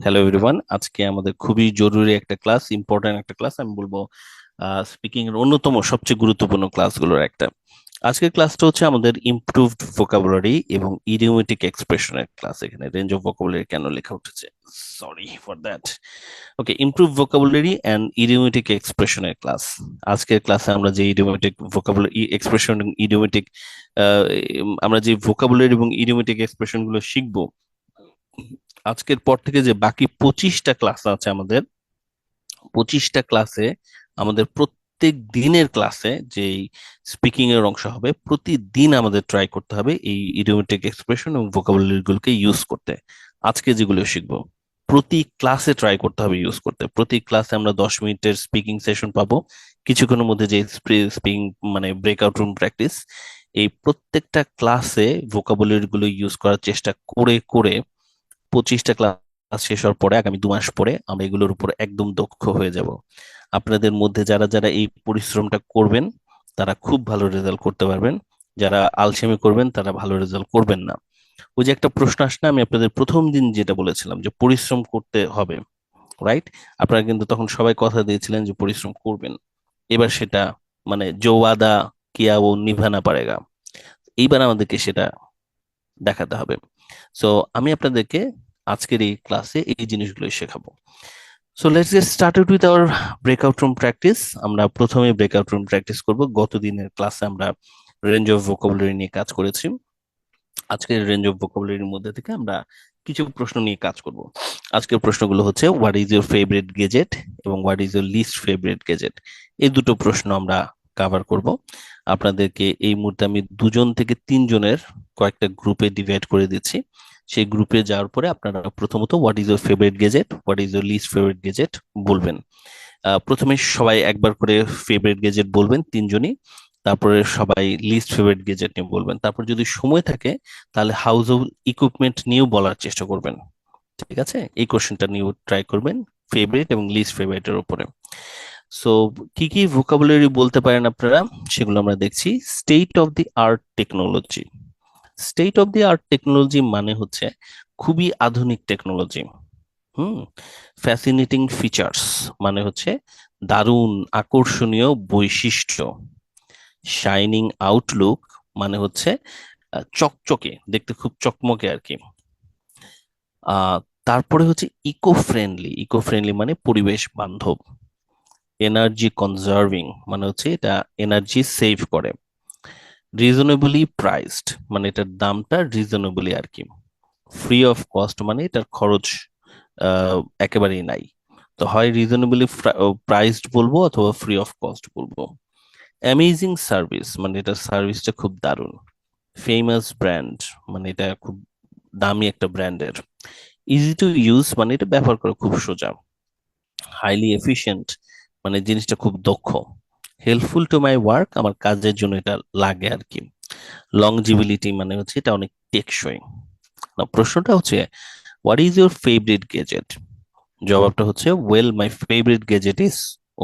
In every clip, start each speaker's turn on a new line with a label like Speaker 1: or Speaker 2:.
Speaker 1: Hello everyone, আজকে আমাদের খুবই জরুরি একটা ক্লাস, ইম্পর্ট্যান্ট একটা ক্লাস। আমি বলবো স্পিকিং এর অন্যতম সবচেয়ে গুরুত্বপূর্ণ ক্লাসগুলোর একটা। আজকের ক্লাসটা হচ্ছে আমাদের ইমপ্রুভড ভোকাবুলারি এবং ইডিওমেটিক এক্সপ্রেশনের ক্লাস। এখানে রেঞ্জ অফ ভোকাবুলারি কেন লেখা উঠেছে, sorry for that. Okay, improve vocabulary and idiomatic এক্সপ্রেশনের ক্লাস। আজকের ক্লাসে আমরা যে ইডিওমেটিক ভোকাবুলারি এক্সপ্রেশন, ইডিওমেটিক আমরা যে ভোকাবুলারি এবং ইডিওমেটিক এক্সপ্রেশন গুলো শিখবো, আজকের পর থেকে যে বাকি 25টা ক্লাস আছে আমাদের, 25টা ক্লাসে আমাদের প্রত্যেক দিনের ক্লাসে যেই স্পিকিং এর অংশ হবে, প্রতিদিন আমাদের ট্রাই করতে হবে এই ইডিওমেটিক এক্সপ্রেশন এবং ভোকাবুলারি গুলোকে ইউজ করতে। আজকে যেগুলো শিখবো প্রতি ক্লাসে ট্রাই করতে হবে ইউজ করতে। প্রতি ক্লাসে আমরা 10 মিনিটের স্পিকিং সেশন পাবো, কিছুক্ষণের মধ্যে যে স্পিকিং মানে ব্রেকআউট রুম প্র্যাকটিস। এই প্রত্যেকটা ক্লাসে ভোকাবুলারি গুলো ইউজ করার চেষ্টা করে করে 25টা ক্লাস শেষ হওয়ার পরে আগামী 2 মাস পরে আমরা এগুলোর উপর একদম দক্ষ হয়ে যাব। আপনাদের মধ্যে যারা যারা এই পরিশ্রমটা করবেন তারা খুব ভালো রেজাল্ট করতে পারবেন। যারা আলসেমি করবেন তারা ভালো রেজাল্ট করবেন না। ওই যে একটা প্রশ্ন আসে না, আমি আপনাদের প্রথম দিন যেটা বলেছিলাম যে পরিশ্রম করতে হবে, রাইট? আপনারা কিন্তু তখন সবাই কথা দিয়েছিলেন যে পরিশ্রম করবেন। এবার সেটা মানে জো ওয়াদা কিয়া ও নিভানা পারেগা, এইবার আমাদেরকে সেটা দেখাতে হবে। সো আমি আপনাদেরকে আজকের এই ক্লাসে এই জিনিসগুলোই শেখাবো। So let's get started with our breakout room practice. আমরা প্রথমে ব্রেকআউট রুম প্র্যাকটিস করব। গত দিনের ক্লাসে আমরা রেঞ্জ অফ ভোকাবুলারি নিয়ে কাজ করেছি। আজকের রেঞ্জ অফ ভোকাবুলারির মধ্যে থেকে আমরা কিছু প্রশ্ন নিয়ে কাজ করব। আজকের প্রশ্নগুলো হচ্ছে what is your favourite gadget এবং what is your list favourite gadget. এই দুটো প্রশ্ন আমরা কাভার করব। আপনাদেরকে এই মুহূর্তে আমি 2 থেকে 3 জনের কয়েকটা গ্রুপে ডিভাইড করে দিচ্ছি। সেই গ্রুপে যাওয়ার পরে আপনারা প্রথমত what is your favourite gadget, what is your list favourite gadget বলবেন। প্রথমে সবাই একবার করে ফেভারিট গেজেট বলবেন 3 জনই। তারপরে সবাই লিস্ট ফেভারিট গেজেট নিয়ে বলবেন। তারপর যদি সময় থাকে তাহলে হাউস হোল্ড ইকুইপমেন্ট নিয়েও বলার চেষ্টা করবেন। ঠিক আছে, এই কোশ্চেনটা নিয়েও ট্রাই করবেন ফেভারিট এবং লিস্ট ফেভারিটের উপরে। সো কি কি ভোকাবুলারি বলতে পারেন আপনারা, সেগুলো আমরা দেখছি। State of the art technology. State of the art technology মানে হচ্ছে খুবই আধুনিক টেকনোলজি। হুম। ফ্যাসিনেটিং ফিচার্স মানে হচ্ছে দারুণ আকর্ষণীয় বৈশিষ্ট্য। শাইনিং আউটলুক মানে হচ্ছে চকচকে, দেখতে খুব চকমকে আর কি। আহ তারপরে হচ্ছে ইকো ফ্রেন্ডলি। ইকো ফ্রেন্ডলি মানে পরিবেশ বান্ধব। এনার্জি কনজার্ভিং মানে হচ্ছে এটা এনার্জি সেভ করে। রিজনেবলি প্রাইসড মানে এটার দামটা রিজনেবলি আর কি। ফ্রি অফ কস্ট মানে এটার খরচ একেবারেই নাই। তো হয় রিজনেবলি প্রাইসড বলবো অথবা ফ্রি অফ কস্ট বলবো। অ্যামেজিং সার্ভিস মানে এটার সার্ভিসটা খুব দারুণ। ফেমাস ব্র্যান্ড মানে এটা খুব দামি একটা ব্র্যান্ডের। ইজি টু ইউজ মানে এটা ব্যবহার করা খুব সোজা। হাইলি এফিশিয়েন্ট মানে জিনিসটা খুব দক্ষ। হেল্পফুল টু মাই ওয়ার্ক আমার কাজের জন্য এটা লাগে আর কি। লংজিবিলিটি মানে হচ্ছে এটা অনেক টেকসই। না, প্রশ্নটা হচ্ছে what is your favourite gadget. জবাবটা হচ্ছে well my favourite gadget is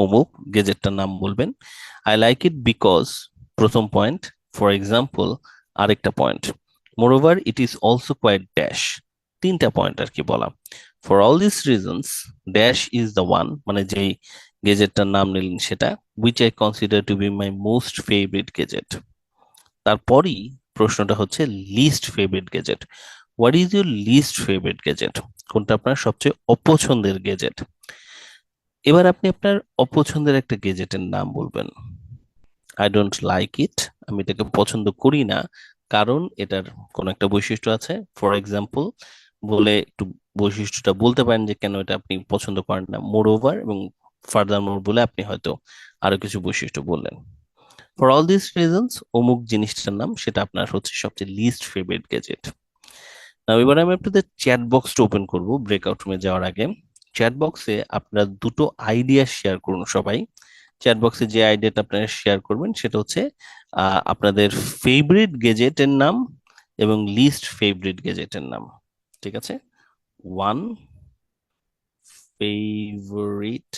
Speaker 1: অমুক। গেজেটটার নাম বলবেন। আই লাইক ইট বিকজ, প্রথম পয়েন্ট। ফর এক্সাম্পল, আরেকটা point. Moreover it is also quite dash. 3টা পয়েন্ট আর কি বলা। For all this reasons dash is the one মানে যেই গেজেটটার নাম নিলেন সেটা, which I consider to be my most favourite gadget. তারপরই প্রশ্নটা হচ্ছে least favourite gadget. What is your list favourite gadget, কোনটা আপনার সবচেয়ে অপছন্দের গেজেট। এবার আপনি আপনার অপছন্দের একটা গেজেটের নাম বলবেন। আই ডোন্ট লাইক ইট, আমি এটাকে পছন্দ করি না কারণ এটার কোন একটা বৈশিষ্ট্য আছে। ফর এক্সাম্পল বলে একটু বৈশিষ্ট্যটা বলতে পারেন যে কেন এটা আপনি পছন্দ করেন না। মোর ওভার এবং ফার্দার মোর বলে আপনি হয়তো আরো কিছু বৈশিষ্ট্য বললেন। ফর অল দিস রিজনস অমুক জিনিসটার নাম, সেটা আপনার হচ্ছে সবচেয়ে লিস্ট ফেভারিট গেজেট। এবার আমি আপনাদের চ্যাট বক্সটা ওপেন করব ব্রেকআউট রুমে যাওয়ার আগে। চ্যাট বক্সে আপনারা দুটো আইডিয়া শেয়ার করুন সবাই। চ্যাট বক্সে যে আইডিয়াটা আপনারা শেয়ার করবেন সেটা হচ্ছে আপনাদের ফেভারিট গেজেটের নাম এবং লিস্ট ফেভারিট গেজেটের নাম। ঠিক আছে, one favourite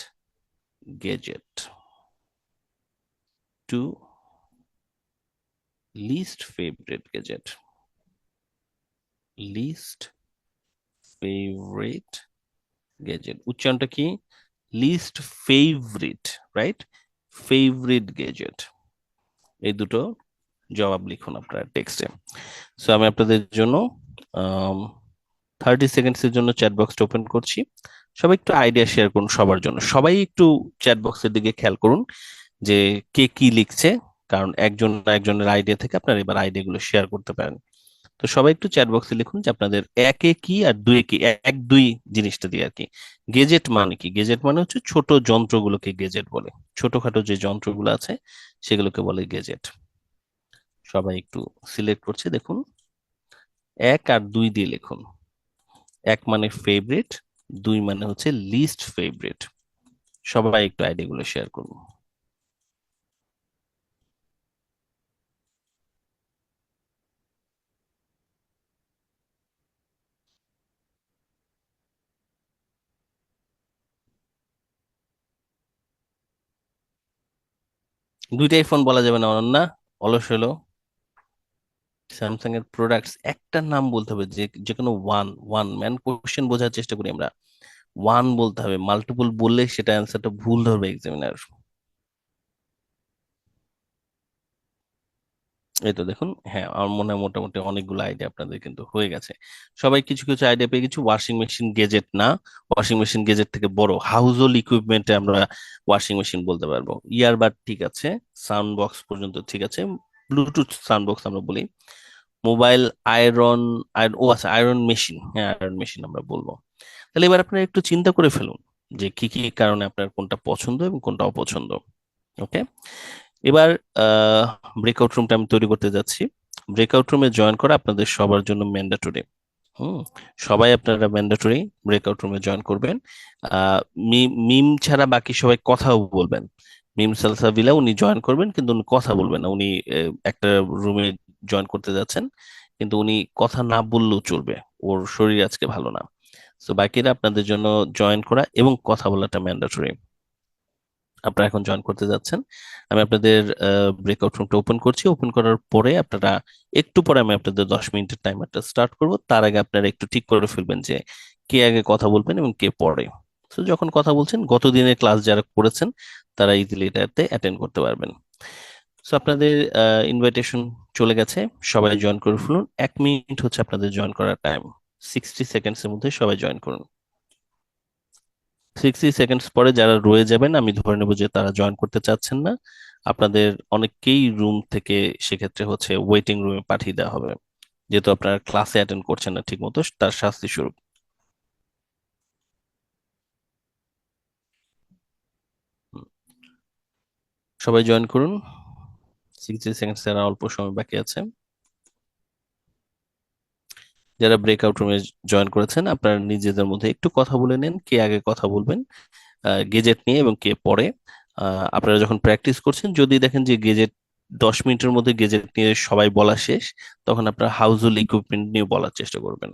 Speaker 1: gadget, two least favourite gadget, least favourite gadget উচ্চারণটা কি? Least favourite, right? Favourite gadget, এই দুটো জবাব লিখুন আপনার টেক্সটে। সো আমি আপনাদের জন্য 30 সেকেন্ডসের জন্য চ্যাট বক্সটা ওপেন করছি। সবাই একটু আইডিয়া শেয়ার করুন, সবার জন্য সবাই একটু চ্যাট বক্সের দিকে খেয়াল করুন যে কে কি লিখছে, কারণ একজন না একজনের আইডিয়া থেকে আপনারা এবার আইডিয়া গুলো শেয়ার করতে পারেন। তো সবাই একটু চ্যাট বক্সে লিখুন যে আপনাদের একে কি আর দুয়ে কি, এক দুই জিনিসটা দিয়ে আর কি। গেজেট মানে কি? গেজেট মানে হচ্ছে ছোট যন্ত্রগুলোকে গেজেট বলে। ছোটখাটো যে যন্ত্রগুলো আছে সেগুলোকে বলে গেজেট। সবাই একটু সিলেক্ট করছে দেখুন, এক আর দুই দিয়ে লিখুন। এক মানে ফেভারিট, দুই মানে হচ্ছে লিস্ট ফেভারিট। সবাই একটু আইডিয়া গুলো শেয়ার করুন। দুইটাই ফোন বলা যাবে না অনন্যা, অলস হলো। স্যামসাং এর প্রোডাক্টস একটা নাম বলতে হবে, যে যে কোনো ওয়ান। ওয়ান ম্যান কোশ্চেন বোঝার চেষ্টা করি আমরা, ওয়ান বলতে হবে, মাল্টিপল বললে সেটা অ্যান্সারটা ভুল ধরবে এক্সামিনার। এই তো দেখুন, হ্যাঁ আমার মনে হয় মোটামুটি অনেকগুলো আইডিয়া আপনাদের কিন্তু হয়ে গেছে। সবাই কিছু কিছু আইডিয়া পেয়ে গেছি। ওয়াশিং মেশিন গেজেট না, ওয়াশিং মেশিন গেজেট থেকে বড় হাউস হোল্ড ইকুইপমেন্টে আমরা ওয়াশিং মেশিন বলতে পারবো। ইয়ারবাড ঠিক আছে, সাউন্ড বক্স পর্যন্ত ঠিক আছে, ব্লুটুথ সাউন্ড বক্স আমরা বলি। মোবাইল আয়রন, ও আচ্ছা আয়রন মেশিন, হ্যাঁ আয়রন মেশিন আমরা বলবো। তাহলে এবার আপনারা একটু চিন্তা করে ফেলুন যে কি কি কারণে আপনার কোনটা পছন্দ এবং কোনটা অপছন্দ। ওকে, এবার ব্রেকআউট রুমটা আমি তৈরি করতে যাচ্ছি। ব্রেকআউট রুমে জয়েন করা আপনাদের সবার জন্য ম্যান্ডেটরি। হুম, সবাই আপনারা ম্যান্ডেটরি ব্রেকআউট রুমে জয়েন করবেন। মিম ছাড়া বাকি সবাই কথাও বলবেন। মিম সালসাবিলা উনি জয়েন করবেন কিন্তু উনি কথা বলবেন না। উনি একটা রুমে জয়েন করতে যাচ্ছেন, কিন্তু উনি কথা না বললেও চলবে, ওর শরীর আজকে ভালো না। তো বাকিরা আপনাদের জন্য জয়েন করা এবং কথা বলাটা ম্যান্ডেটরি। আপনারা এখন জয়েন করতে যাচ্ছেন। আমি আপনাদের ব্রেকআউট রুমটা ওপেন করছি। ওপেন করার পরে আপনারা একটু পরে আমি আপনাদের 10 মিনিটের টাইমারটা স্টার্ট করব। তার আগে আপনারা একটু ঠিক করে ফেলবেন যে কে আগে কথা বলবেন এবং কে পরে। তো যখন কথা বলছেন, গত দিনের ক্লাস যারা করেছেন তারা ইজিলি এটাতে অ্যাটেন্ড করতে পারবেন। তো আপনাদের ইনভাইটেশন চলে গেছে, সবাই জয়েন করে ফেলুন। 1 মিনিট হচ্ছে আপনাদের জয়েন করার টাইম। 60 সেকেন্ডসের মধ্যে সবাই জয়েন করুন। 60 সেকেন্ডস পরে যারা রয়ে যাবেন আমি ধরে নেব যে তারা জয়েন করতে চাচ্ছেন না। আপনাদের অনেককেই রুম থেকে সেক্ষেত্রে হচ্ছে ওয়েটিং রুমে পাঠিয়ে দেওয়া হবে, যেহেতু আপনারা ক্লাসে অ্যাটেন্ড করছেন না ঠিক মতো, তার শাস্তি স্বরূপ। হুম, সবাই জয়েন করুন। 60 সেকেন্ডস, এর অল্প সময় বাকি আছে। যারা ব্রেকআউট রুমে জয়েন করেছেন আপনারা নিজেদের মধ্যে একটু কথা বলে নেন, কে আগে কথা বলবেন গেজেট নিয়ে এবং কে পরে। আপনারা যখন প্র্যাকটিস করছেন যদি দেখেন যে গেজেট 10 মিনিটের মধ্যে গেজেট নিয়ে সবাই বলা শেষ, তখন আপনারা হাউস হোল্ড ইকুইপমেন্ট নিয়ে বলার চেষ্টা করবেন।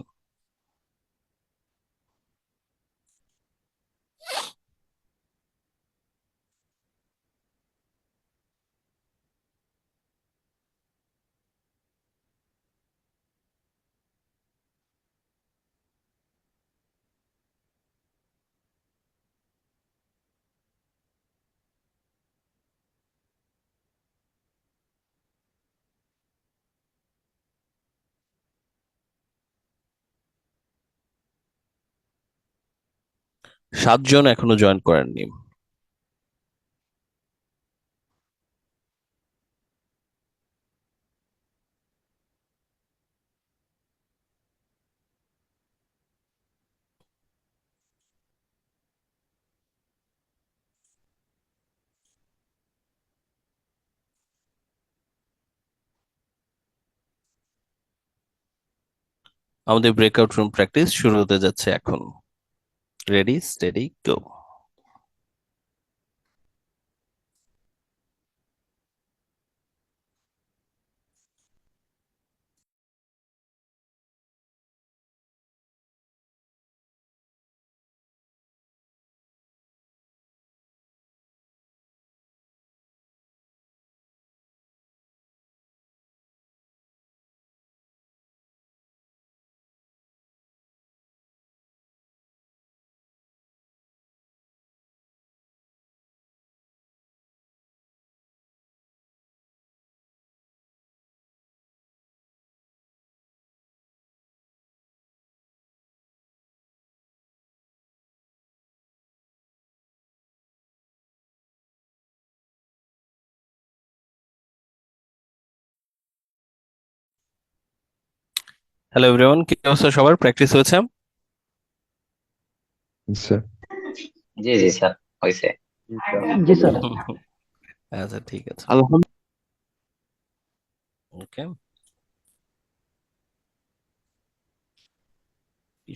Speaker 1: সাতজন এখনো জয়েন করেননি। আমাদের ব্রেকআউট রুম প্র্যাকটিস শুরু হতে যাচ্ছে এখন। Ready steady go. Hello everyone, কি অবস্থা সবার? প্র্যাকটিস হয়েছে?
Speaker 2: আচ্ছা।
Speaker 3: জি জি স্যার, হয়েছে।
Speaker 4: জি স্যার।
Speaker 1: আচ্ছা, ঠিক আছে।
Speaker 2: আলহামদুলিল্লাহ।
Speaker 1: ওকে,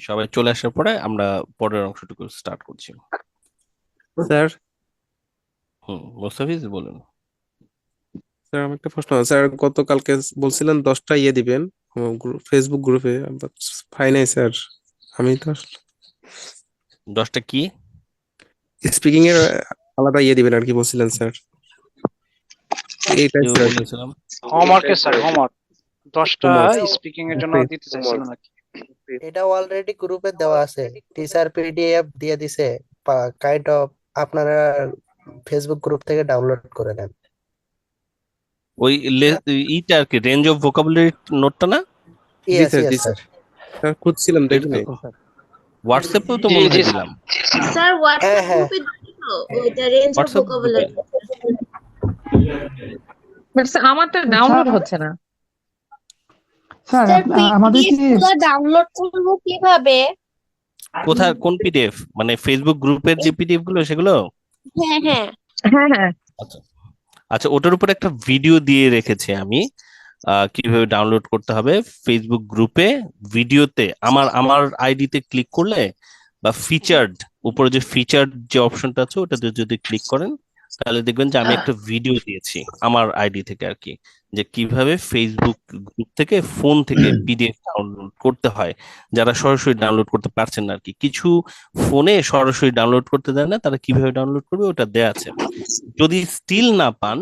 Speaker 1: সবাই চলে আসার পরে আমরা পরের অংশটুকু স্টার্ট করছি।
Speaker 5: স্যার
Speaker 1: মোস্তাফিজ বলুন।
Speaker 5: স্যার আমার একটা প্রশ্ন আছে। স্যার গতকালকে বলছিলেন 10টা দিবেন ফেসবুক গ্রুপে, পাই নাই স্যার। আমি তো
Speaker 1: 10টা কি?
Speaker 5: স্পিকিং এর আলাদা দিবেন আর কি বলছিলেন স্যার, এইটাই
Speaker 1: কেউ
Speaker 5: স্যার।
Speaker 1: বলেছিলাম?
Speaker 4: হোমওয়ার্কে স্যার, হোমওয়ার্ক 10টা
Speaker 5: হোমওয়ার্ক
Speaker 4: স্পিকিং এর জন্য দিতে
Speaker 5: হোমওয়ার্ক
Speaker 4: চাইছিলেন নাকি?
Speaker 6: এটা অলরেডি গ্রুপে দেওয়া আছে, টিচার পিডিএফ দিয়ে দিছে। কাইন্ড অফ আপনারা ফেসবুক গ্রুপ থেকে ডাউনলোড করে নেন।
Speaker 1: ওই ইটা আর কি, রেঞ্জ অফ ভোকাবুলারি নোটটা না?
Speaker 5: জি
Speaker 6: ইয়েস
Speaker 5: স্যার, জি
Speaker 6: ইয়েস
Speaker 5: স্যার।
Speaker 6: স্যার।
Speaker 5: স্যার খুঁজছিলাম, দেখি নাই।
Speaker 1: হোয়াটসঅ্যাপেও তো
Speaker 4: জি
Speaker 1: মনে
Speaker 4: জি
Speaker 1: হয়
Speaker 4: স্যার।
Speaker 1: দিলাম।
Speaker 7: স্যার
Speaker 6: হ্যাঁ
Speaker 7: হোয়াটসঅ্যাপ
Speaker 6: হ্যাঁ
Speaker 7: গ্রুপে দিও ওইটা রেঞ্জ অফ
Speaker 1: হোয়াটসঅ্যাপ গ্রুপে
Speaker 7: ভোকাবুলারি।
Speaker 8: বাট আমারটা ডাউনলোড হচ্ছে না।
Speaker 7: স্যার
Speaker 9: আমাদের
Speaker 7: পিডিএফ
Speaker 9: কি
Speaker 7: গুলো ডাউনলোড করব কিভাবে?
Speaker 1: কোথায়, কোন পিডিএফ? মানে ফেসবুক গ্রুপের যে পিডিএফ গুলো সেগুলো?
Speaker 7: হ্যাঁ হ্যাঁ।
Speaker 8: হ্যাঁ হ্যাঁ।
Speaker 1: আচ্ছা আচ্ছা, ওটার উপর একটা ভিডিও দিয়ে রেখেছি আমি, কিভাবে ডাউনলোড করতে হবে ফেসবুক গ্রুপে। ভিডিওতে আমার আমার আইডিতে ক্লিক করলে বা ফিচার্ড, উপরে যে ফিচার্ড যে অপশনটা আছে ওটাতে যদি ক্লিক করেন তাহলে দেখবেন যে আমি একটা ভিডিও দিয়েছি আমার আইডি থেকে আর কি, যে কিভাবে ফেসবুক গ্রুপ থেকে ফোন থেকে পিডিএফ ডাউনলোড করতে হয়। যারা সরাসরি ডাউনলোড করতে পারছেন না আর কি, কিছু ফোনে সরাসরি ডাউনলোড করতে দেয় না, তারা কিভাবে ডাউনলোড করবে ওটা দেয়া আছে। যদি স্টিল না পান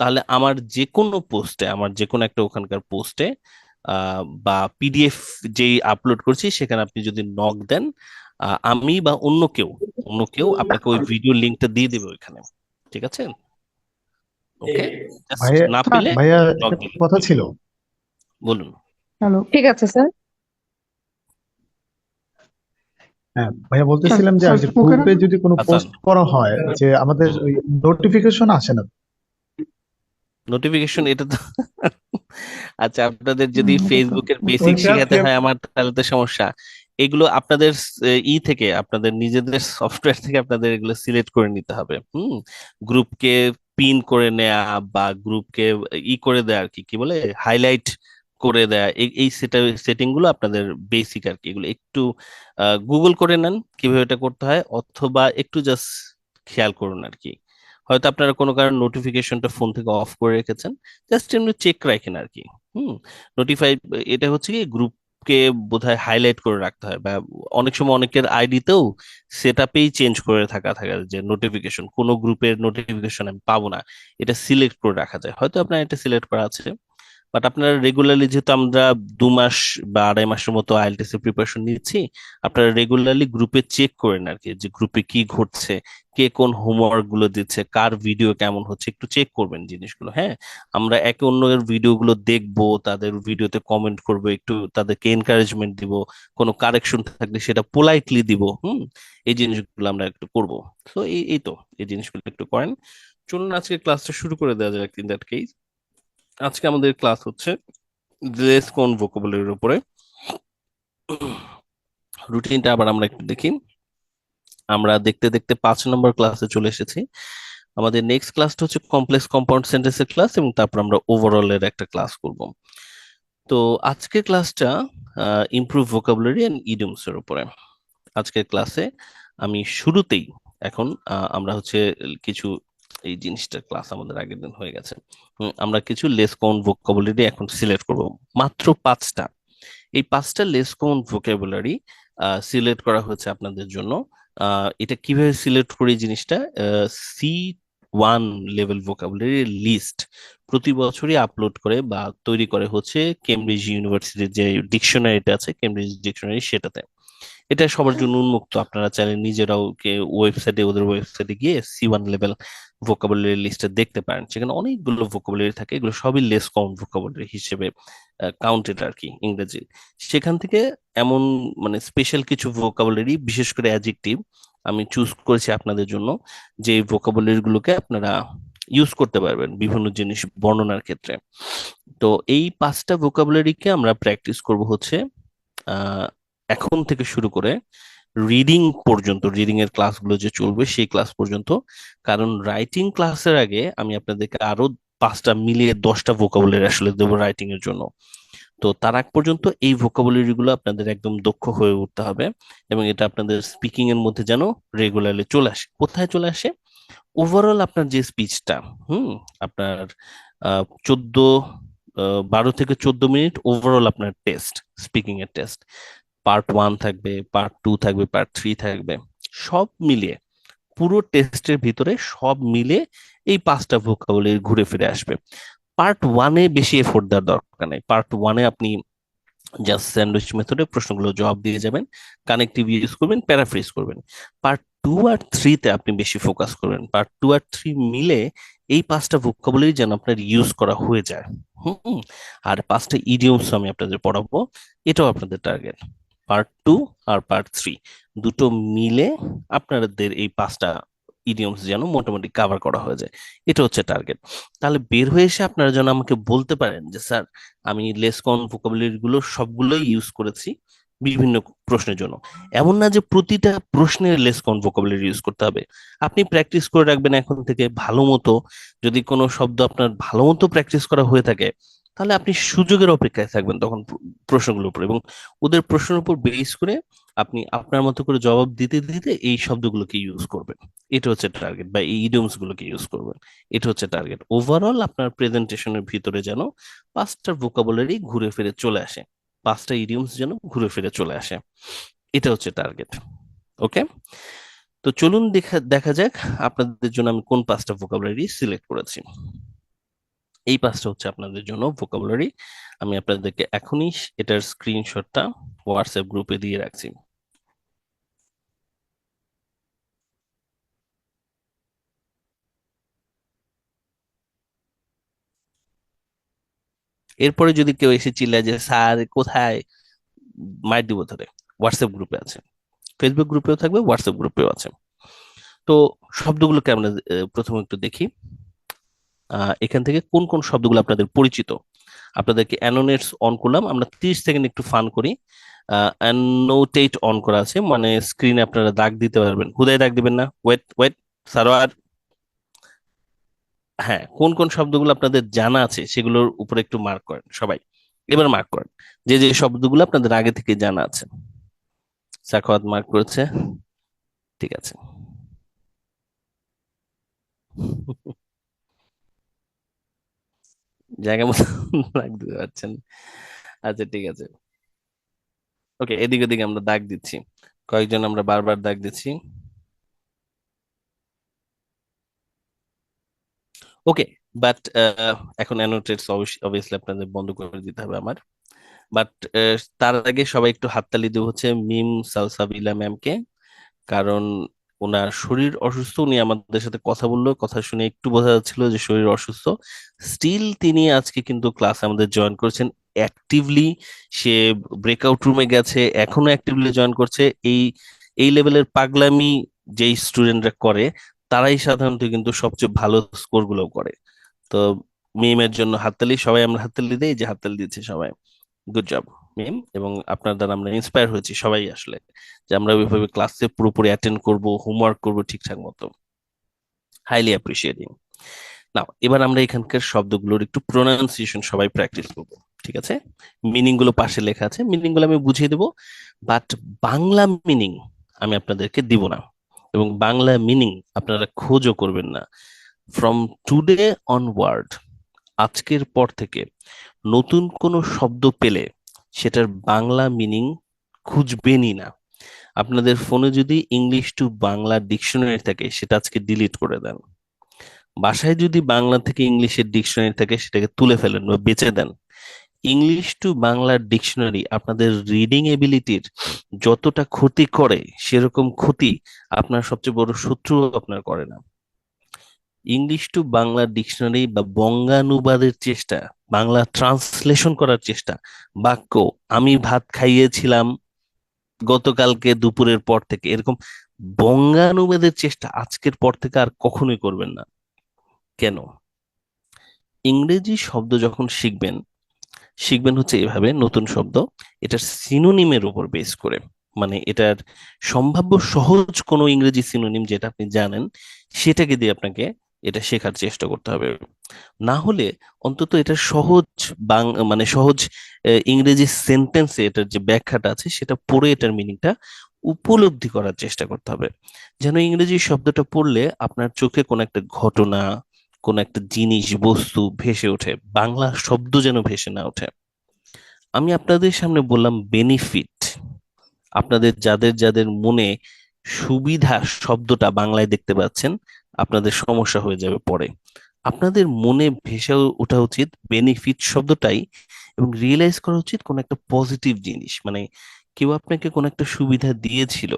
Speaker 1: তাহলে আমার যে কোনো পোস্টে, আমার যে কোনো একটা ওখানকার পোস্টে বা পিডিএফ যেই আপলোড করছি সেখানে আপনি যদি নক দেন, আমি বা অন্য কেউ আপনাকে ওই ভিডিও লিঙ্কটা দিয়ে দেবে ওইখানে। ঠিক আছে? ওকে, জাস্ট
Speaker 9: ভাইয়া
Speaker 1: না পেলে
Speaker 9: ভাইয়া
Speaker 1: নক
Speaker 9: একটা
Speaker 1: দিলে।
Speaker 9: কথা ছিল।
Speaker 1: বলুন।
Speaker 9: হ্যালো।
Speaker 8: ঠিক আছে স্যার।
Speaker 9: হ্যাঁ ভাইয়া, বলতেছিলাম যে
Speaker 4: স্যার
Speaker 9: যে
Speaker 4: স্পোকেন
Speaker 9: গ্রুপে যদি কোনো
Speaker 1: হাসান,
Speaker 9: পোস্ট করা হয় যে আমাদের ওই নোটিফিকেশন আসে না।
Speaker 1: নোটিফিকেশন এটা তো আচ্ছা, আপনাদের যদি ফেসবুকের বেসিক
Speaker 9: ওইটা
Speaker 1: শেখাতে হয় আমার, তাহলে তো সমস্যা। এগুলো আপনাদের থেকে, আপনাদের নিজেদের সফটওয়্যার থেকে আপনাদের এগুলো সিলেক্ট করে নিতে হবে। গ্রুপকে পিন করে নেয়া বা গ্রুপকে করে দেয়া আর কি, কি বলে, হাইলাইট করে দেয়া, এই সেটিং গুলো আপনাদের বেসিক আর কি। এগুলো একটু গুগল করে নেন কিভাবে এটা করতে হয়, অথবা একটু জাস্ট খেয়াল করুন আর কি। হয়তো আপনারা কোনো কারণে নোটিফিকেশনটা ফোন থেকে অফ করে রেখেছেন, জাস্ট এমনি চেক রাখেন আর কি। হুম নোটিফাই, এটা হচ্ছে কি, গ্রুপকে বোধহয় হাইলাইট করে রাখতে হয়, বা অনেক সময় অনেকের আইডিতেও সেট আপেই চেঞ্জ করে থাকা থাকে যে নোটিফিকেশন, কোনো গ্রুপের নোটিফিকেশন আমি পাবো না, এটা সিলেক্ট করে রাখা যায়। হয়তো আপনার এটা সিলেক্ট করা আছে, বাট আপনারা রেগুলারলি, যেহেতু আমরা 2 মাস বা 2.5 মাসের মতো আইএলটিএস এর প্রিপারেশন নিচ্ছি, আপনারা রেগুলারলি গ্রুপে চেক করেন আর কি, যে গ্রুপে কি ঘটছে, কে কোন হোমওয়ার্ক গুলো দিচ্ছে, কার ভিডিও কেমন হচ্ছে, একটু চেক করবেন জিনিসগুলো। হ্যাঁ, আমরা একে অন্যের ভিডিও গুলো দেখবো, তাদের ভিডিওতে কমেন্ট করবো, একটু তাদেরকে এনকারেজমেন্ট দিব, কোনো কারেকশন থাকলে সেটা পোলাইটলি দিব। এই জিনিসগুলো আমরা একটু করবো। তো এই তো এই জিনিসগুলো একটু করেন। চলুন আজকে ক্লাসটা শুরু করে দেওয়া যাক। ইন দ্যাট কেস, আজকে আমাদের ক্লাস হচ্ছে লেস কোন ভোকাবুলারির উপরে। রুটিনটা আবার আমরা একটু দেখি। আমরা দেখতে দেখতে 5 নম্বর ক্লাসে চলে এসেছি। আমাদের নেক্সট ক্লাসটা হচ্ছে কমপ্লেক্স কম্পাউন্ড সেন্টেন্সের ক্লাস, এবং তারপর আমরা ওভারঅল এর একটা ক্লাস করব। তো আজকের ক্লাসটা ইমপ্রুভ ভোকাবুলারি এন্ড ইডিয়মস এর উপরে। আজকের ক্লাসে আমি শুরুতেই, এখন আমরা হচ্ছে কিছু, এই জিনিসটার ক্লাস আমাদের আগের দিন হয়ে গেছে। আমরা কিছু লেস কমন ভোকাবুলারি এখন সিলেক্ট করব, মাত্র 5টা। এই 5টা লেস কমন ভোকাবুলারি সিলেক্ট করা হয়েছে আপনাদের জন্য। এটা কিভাবে সিলেক্ট করি জিনিসটা, C1 লেভেল ভোকাবুলারি লিস্ট প্রতি বছরই আপলোড করে বা তৈরি করে হচ্ছে কেমব্রিজ ইউনিভার্সিটির যে ডিকশনারিটা আছে, কেমব্রিজ ডিকশনারি, সেটাতে। এটা সবার জন্য উন্মুক্ত, আপনারা চাইলে নিজেরাও ওদের ওয়েবসাইটে গিয়ে C1 লেভেল ভোকাবুলারি লিস্টে দেখতে পারেন। সেখানে অনেকগুলো ভোকাবুলারি থাকে, এগুলো সবই লেস কমন ভোকাবুলারি হিসেবে কাউন্টেড আর কি, ইংরেজি। সেখান থেকে এমন মানে স্পেশাল কিছু ভোকাবুলারি, বিশেষ করে অ্যাডজেক্টিভ আমি চুজ করেছি আপনাদের জন্য, যে ভোকাবুলারি গুলোকে আপনারা ইউজ করতে পারবেন বিভিন্ন জিনিস বর্ণনার ক্ষেত্রে। তো এই 5টা ভোকাবুলারিকে আমরা প্র্যাকটিস করব হচ্ছে আহ, এখন থেকে শুরু করে রিডিং পর্যন্ত, রিডিং এর ক্লাসগুলো যে চলবে সেই ক্লাস পর্যন্ত। কারণ রাইটিং ক্লাসের আগে আমি আপনাদেরকে আরো 5টা মিলিয়ে 10টা ভোকাবুলারি আসলে দেবো রাইটিং এর জন্য। তো তার আগ পর্যন্ত এই ভোকাবুলারি গুলো আপনাদের একদম দক্ষ হয়ে উঠতে হবে, এবং এটা আপনাদের স্পিকিং এর মধ্যে যেন রেগুলারলি চলে আসে। কোথায় চলে আসে? ওভারঅল আপনার যে স্পিচটা, আপনার 14 12 থেকে 14 মিনিট ওভারঅল আপনার টেস্ট, স্পিকিং এর টেস্ট। পার্ট 1 থাকবে, পার্ট 2 থাকবে, পার্ট 3 থাকবে, সব মিলিয়ে পুরো টেস্টের ভিতরে সব মিলে এই 5টা ভোকাবুলারি ঘুরে ফিরে আসবে। পার্ট 1-এ বেশি এফোর্ট দেওয়ার দরকার নেই। পার্ট 1-এ আপনি জাস্ট স্যান্ডউইচ মেথডে প্রশ্নগুলো জবাব দিয়ে যাবেন, কানেক্টিভ ইউজ করবেন, প্যারাফ্রেজ করবেন। পার্ট 2 আর 3-তে আপনি বেশি ফোকাস করবেন। পার্ট 2 আর 3 মিলে এই 5টা ভোকাবুলারি যেন আপনার ইউজ করা হয়ে যায়। হুম। আর 5টা ইডিয়মস আমি আপনাদের পড়াবো, এটাও আপনাদের টার্গেট। পার্ট 2 আর পার্ট 3 দুটো মিলে আপনাদের এই 5টা ইডিয়মস যেন মোটামুটি কভার করা হয়ে যায়, এটা হচ্ছে টার্গেট। তাহলে বের হয়ে এসে আপনারা যেন আমাকে বলতে পারেন যে স্যার, আমি লেসকন ভোকাবুলারি গুলো সবগুলোই ইউজ করেছি বিভিন্ন প্রশ্নের জন্য। এমন না যে প্রতিটা প্রশ্নের লেসকন ভোকাবুলারি ইউজ করতে হবে। আপনি প্র্যাকটিস করে রাখবেন এখন থেকে ভালো মতো। যদি কোনো শব্দ আপনার ভালো মতো প্র্যাকটিস করা হয়ে থাকে, তাহলে আপনি সুযোগের অপেক্ষায় থাকবেন তখন প্রশ্নগুলোর উপর, এবং ওদের প্রশ্নের উপর বেস করে আপনি আপনার মতো করে জবাব দিতে দিতে এই শব্দগুলোকে ইউজ করবেন। এটা হচ্ছে টার্গেট, বা এই ইডিয়মস গুলোকে ইউজ করবেন। এটা হচ্ছে টার্গেট। ওভারঅল আপনার প্রেজেন্টেশনের ভিতরে যেন 5টা ভোকাবুলারি ঘুরে ফিরে চলে আসে, 5টা ইডিয়মস যেন ঘুরে ফিরে চলে আসে, এটা হচ্ছে টার্গেট। ওকে, তো চলুন দেখা দেখা যাক আপনাদের জন্য আমি কোন 5টা ভোকাবুলারি সিলেক্ট করেছি। এই 5টা হচ্ছে আপনাদের জন্য ভোকাবুলারি। আমি আপনাদেরকে এখনই এটার স্ক্রিনশটটা হোয়াটসঅ্যাপ গ্রুপে দিয়ে রাখছি। এরপরে যদি কেউ এসে চিল্লায় যে স্যার কোথায়, মাইর দিব ধরে। হোয়াটসঅ্যাপ গ্রুপে আছে, ফেসবুক গ্রুপেও থাকবে, হোয়াটসঅ্যাপ গ্রুপেও আছে। তো শব্দগুলোকে আমরা প্রথমে একটু দেখি। এখান থেকে কোন কোন শব্দগুলো আপনাদের পরিচিত। আপনাদেরকে অ্যানোনেটস অন করলাম, আমরা 30 সেকেন্ড একটু ফান করি। অ্যানোটেট অন করা আছে, মানে স্ক্রিনে আপনারা দাগ দিতে পারবেন। হুদায় দাগ দিবেন না, ওয়েট ওয়েট সারোয়ার। হ্যাঁ, কোন কোন শব্দগুলো আপনাদের জানা আছে সেগুলোর উপরে একটু মার্ক করেন সবাই। এবার মার্ক করেন যে যে শব্দগুলো আপনাদের আগে থেকে জানা আছে। সাখাওয়াত মার্ক করেছে, ঠিক আছে। জায়গা মতো দাগ দিতে পারছেন, আচ্ছা ঠিক আছে। ওকে, এদিক ওদিকে আমরা দাগ দিচ্ছি, কয়েকজন আমরা বারবার দাগ দিচ্ছি। ওকে, বাট এখন অ্যানোটেটস অবভিয়াসলি আপনাদের বন্ধ করে দিতে হবে আমার। বাট তার আগে সবাই একটু হাততালি দেব হচ্ছে মিম সালসাবিলা ম্যামকে। কারণ ওনার শরীর অসুস্থ, উনি আমাদের সাথে কথা বললো, কথা শুনে একটু বোঝা যাচ্ছিল যে শরীর অসুস্থ। স্টিল তিনি আজকে কিন্তু ক্লাস আমাদের জয়েন করেছেন অ্যাক্টিভলি। সে ব্রেকআউট রুমে গেছে, এখনো অ্যাক্টিভলি জয়েন করছে। এই এই লেভেলের পাগলামি যেই স্টুডেন্টরা করে, তারাই সাধারণত কিন্তু সবচেয়ে ভালো স্কোর গুলো করে। তো মিমের জন্য হাততালি, সবাই আমরা হাততালি দিই, যে হাততালি দিচ্ছে সবাই। গুড জব মিম, এবং আপনার দ্বারা আমরা ইন্সপায়ার হয়েছি সবাই আসলে, যে আমরা ওইভাবে ক্লাসে পুরোপুরি অ্যাটেন্ড করব, হোমওয়ার্ক করব ঠিকঠাক মতো। Highly appreciating. নাও এবার আমরা এখানকার শব্দগুলোর একটু প্রোনাউন্সিয়েশন সবাই প্র্যাকটিস করব, ঠিক আছে? মিনিং গুলো পাশে লেখা আছে, মিনিং গুলো আমি বুঝিয়ে দেবো, বাট বাংলা মিনিং আমি আপনাদেরকে দিব না, এবং বাংলা মিনিং আপনারা খোঁজও করবেন না। ফ্রম টুডে অনওয়ার্ড, আজকের পর থেকে নতুন কোনো শব্দ পেলে সেটার বাংলা মিনিং খুঁজবেনই না। আপনাদের ফোনে যদি ইংলিশ টু বাংলা ডিকশনারি থাকে, সেটা আজকে ডিলিট করে দেন। বাসায় যদি বাংলা থেকে ইংলিশের ডিকশনারি থাকে, সেটাকে তুলে ফেলেন বা বেচে দেন। ইংলিশ টু বাংলা ডিকশনারি আপনাদের রিডিং এবিলিটির যতটা ক্ষতি করে, সেরকম ক্ষতি আপনার সবচেয়ে বড় শত্রু আপনার করে না। ইংলিশ টু বাংলা ডিকশনারি বা বঙ্গানুবাদের চেষ্টা, বাংলা ট্রান্সলেশন করার চেষ্টা, বাক্য আমি ভাত খাইয়েছিলাম গতকালকে দুপুরের পর থেকে, এরকম বঙ্গানুবাদের চেষ্টা আজকের পর থেকে আর কখনোই করবেন না। কেন? ইংরেজি শব্দ যখন শিখবেন, শিখবেন হচ্ছে এভাবে নতুন শব্দ এটার সিনোনিমের উপর বেস করে, মানে এটার সম্ভাব্য সহজ কোনো ইংরেজি সিনোনিম যেটা আপনি জানেন সেটাকে দিয়ে আপনাকে এটা শেখার চেষ্টা করতে হবে। না হলে অন্তত এটা সহজ মানে সহজ ইংরেজি সেন্টেন্সে এটার যে ব্যাখ্যাটা আছে সেটা পড়ে এটার মিনিংটা উপলব্ধি করার চেষ্টা করতে হবে, যেন ইংরেজি শব্দটা পড়লে আপনার চোখে কোনো একটা ঘটনা, কোন একটা জিনিস বস্তু ভেসে ওঠে, বাংলা শব্দ যেন ভেসে না ওঠে। আমি আপনাদের সামনে বললাম বেনিফিট, আপনাদের যাদের যাদের মনে সুবিধা শব্দটা বাংলায় দেখতে পাচ্ছেন আপনাদের সমস্যা হয়ে যাবে পরে। আপনাদের মনে ভেসে ওঠা উচিত বেনিফিট শব্দটাই, এবং রিয়েলাইজ করা উচিত কোন একটা পজিটিভ জিনিস, মানে কেউ আপনাকে কোন একটা সুবিধা দিয়েছিল,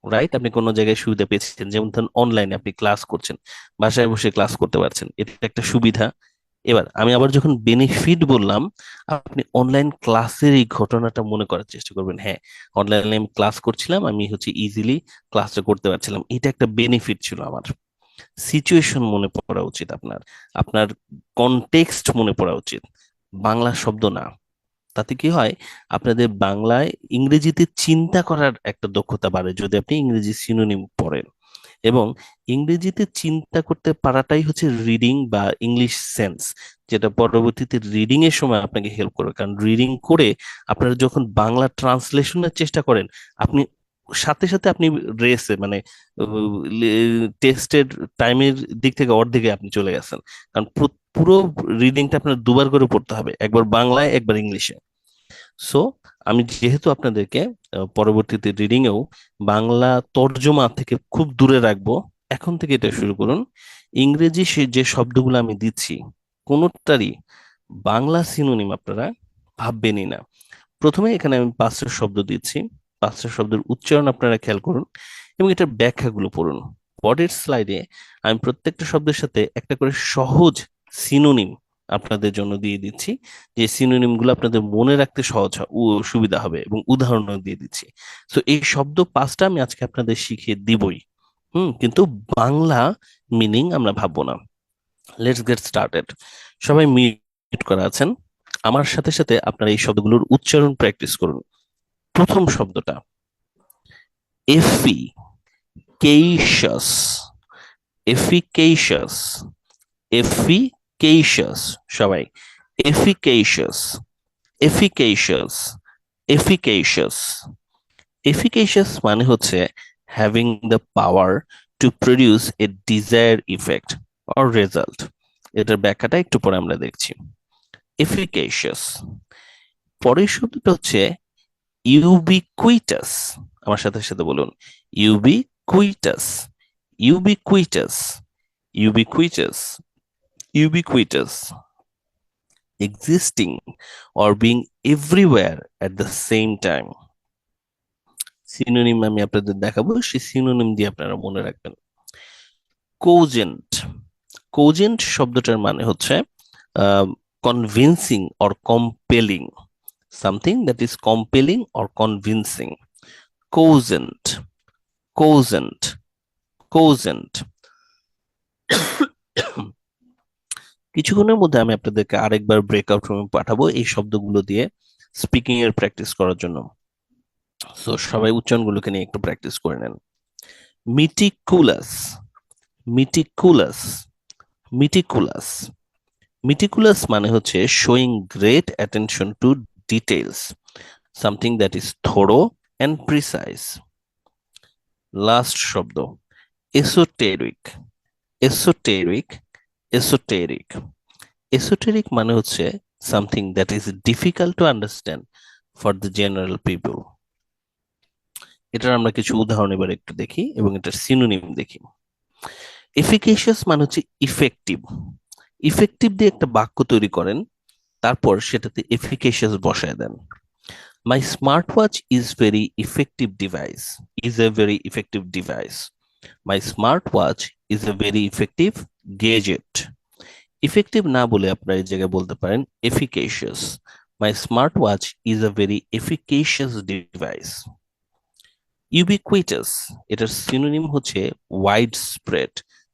Speaker 1: রাইট? আপনি কোনো জায়গায় সুবিধা পেয়েছেন, যেমন ধরুন অনলাইনে আপনি ক্লাস করছেন, বাসায় বসে ক্লাস করতে পারছেন, এটা একটা সুবিধা। এবার আমি আবার যখন বেনিফিট বললাম, আপনি অনলাইন ক্লাসের এই ঘটনাটা মনে করার চেষ্টা করবেন। হ্যাঁ, অনলাইনে আমি ক্লাস করছিলাম, আমি হচ্ছে ইজিলি ক্লাসটা করতে পারছিলাম, এটা একটা বেনিফিট ছিল আমার। সিচুয়েশন মনে পড়া উচিত আপনার, আপনার কনটেক্সট মনে পড়া উচিত, বাংলা শব্দ না। তাতে কি হয়, আপনাদের বাংলায় ইংরেজিতে চিন্তা করার একটা দক্ষতা বাড়ে যদি আপনি ইংরেজি সিনোনিম পড়েন। এবং ইংরেজিতে চিন্তা করতে পারাটাই হচ্ছে রিডিং বা ইংলিশ সেন্স, যেটা পরবর্তীতে রিডিং এর সময় আপনাকে হেল্প করবে। কারণ রিডিং করে আপনারা যখন বাংলা ট্রান্সলেশনের চেষ্টা করেন, আপনি সাথে সাথে আপনি রেসে মানে টেস্টের টাইমের দিক থেকে অর্ধেকে আপনি চলে গেছেন। কারণ পুরো রিডিংটা আপনার দুবার করে পড়তে হবে, একবার বাংলায় একবার ইংলিশে। সো আমি যেহেতু আপনাদেরকে পরবর্তীতে রিডিং এও বাংলা তর্জমা থেকে খুব দূরে রাখবো, এখন থেকে এটা শুরু করুন। ইংরেজি যে শব্দগুলো আমি দিচ্ছি কোনোটারই বাংলা সিনোনিম আপনারা ভাববেনই না। প্রথমে এখানে আমি 5টা শব্দ দিচ্ছি, 5টা শব্দের উচ্চারণ আপনারা খেয়াল করুন এবং এটার ব্যাখ্যাগুলো পড়ুন। পরের স্লাইডে আমি প্রত্যেকটা শব্দের সাথে একটা করে সহজ সিনোনিম আপনাদের জন্য দিয়ে দিচ্ছি, যে সিনোনিম গুলো আপনাদের মনে রাখতে সহজ সুবিধা হবে, এবং উদাহরণও দিয়ে দিচ্ছি। তো এই শব্দ 5টা আমি আজকে আপনাদের শিখিয়ে দিবই, কিন্তু বাংলা মিনিং আমরা ভাববো না। Let's get started. সবাই মিউট করা আছেন, আমার সাথে সাথে আপনারা এই শব্দগুলোর উচ্চারণ প্র্যাকটিস করুন। প্রথম শব্দটা এফিকেশাস, এফিকেশাস, এফিকেশাস, সবাই এফিকেশাস, এফিকেশাস, এফিকেশাস। এফিকেশাস মানে হচ্ছে having the power to produce A desired effect or result. এটার ব্যাখ্যাটা একটু পরে আমরা দেখছি। এফিকেশাস। পরের শব্দটা হচ্ছে ইউবিকুইটাস। আমার সাথে সাথে বলুন, ইউবিকুইটাস, ইউবিকুইটাস, ইউবিকুইটাস, ubiquitous, existing or being everywhere at the same time. Synonym আমি আপনাদের দেখাবো, সেই সিনোনিম দিয়ে আপনারা মনে রাখবেন। কোজেন্ট। কোজেন্ট শব্দটার মানে হচ্ছে convincing or compelling, something that is compelling or convincing. Cogent, cogent, cogent. কিছুক্ষণের মধ্যে আমি আপনাদেরকে আরেকবার ব্রেকআউট রুমে পাঠাবো এই শব্দগুলো দিয়ে স্পিকিং এর প্র্যাকটিস করার জন্য। সো সবাই উচ্চারণগুলোকে নিয়ে একটু প্র্যাকটিস করে নেন। Meticulous, meticulous, meticulous. মিটিকুলাস মানে হচ্ছে showing great attention to details, something that is Thoreau and precise. Last শব্দ এসোটেরিক, এসোটেরিক, এসোটেরিক। এসোটেরিক মানে হচ্ছে something that is difficult to understand for the general people. এটার আমরা কিছু উদাহরণ এবার একটু দেখি এবং এটার সিনোনিম দেখি। এফিকেশিয়াস মানে হচ্ছে ইফেক্টিভ। ইফেক্টিভ দিয়ে একটা বাক্য তৈরি করেন, তারপর সেটাতে এফিকেশিয়াস বসায় দেন। My smart watch is very effective device, is a very effective device. My smart watch is a very effective gadget. Effective না বলে আপনারা এই জায়গায় বলতে পারেন efficacious. My smart watch is a very efficacious device. Ubiquitous, এটার synonym হচ্ছে wide spread,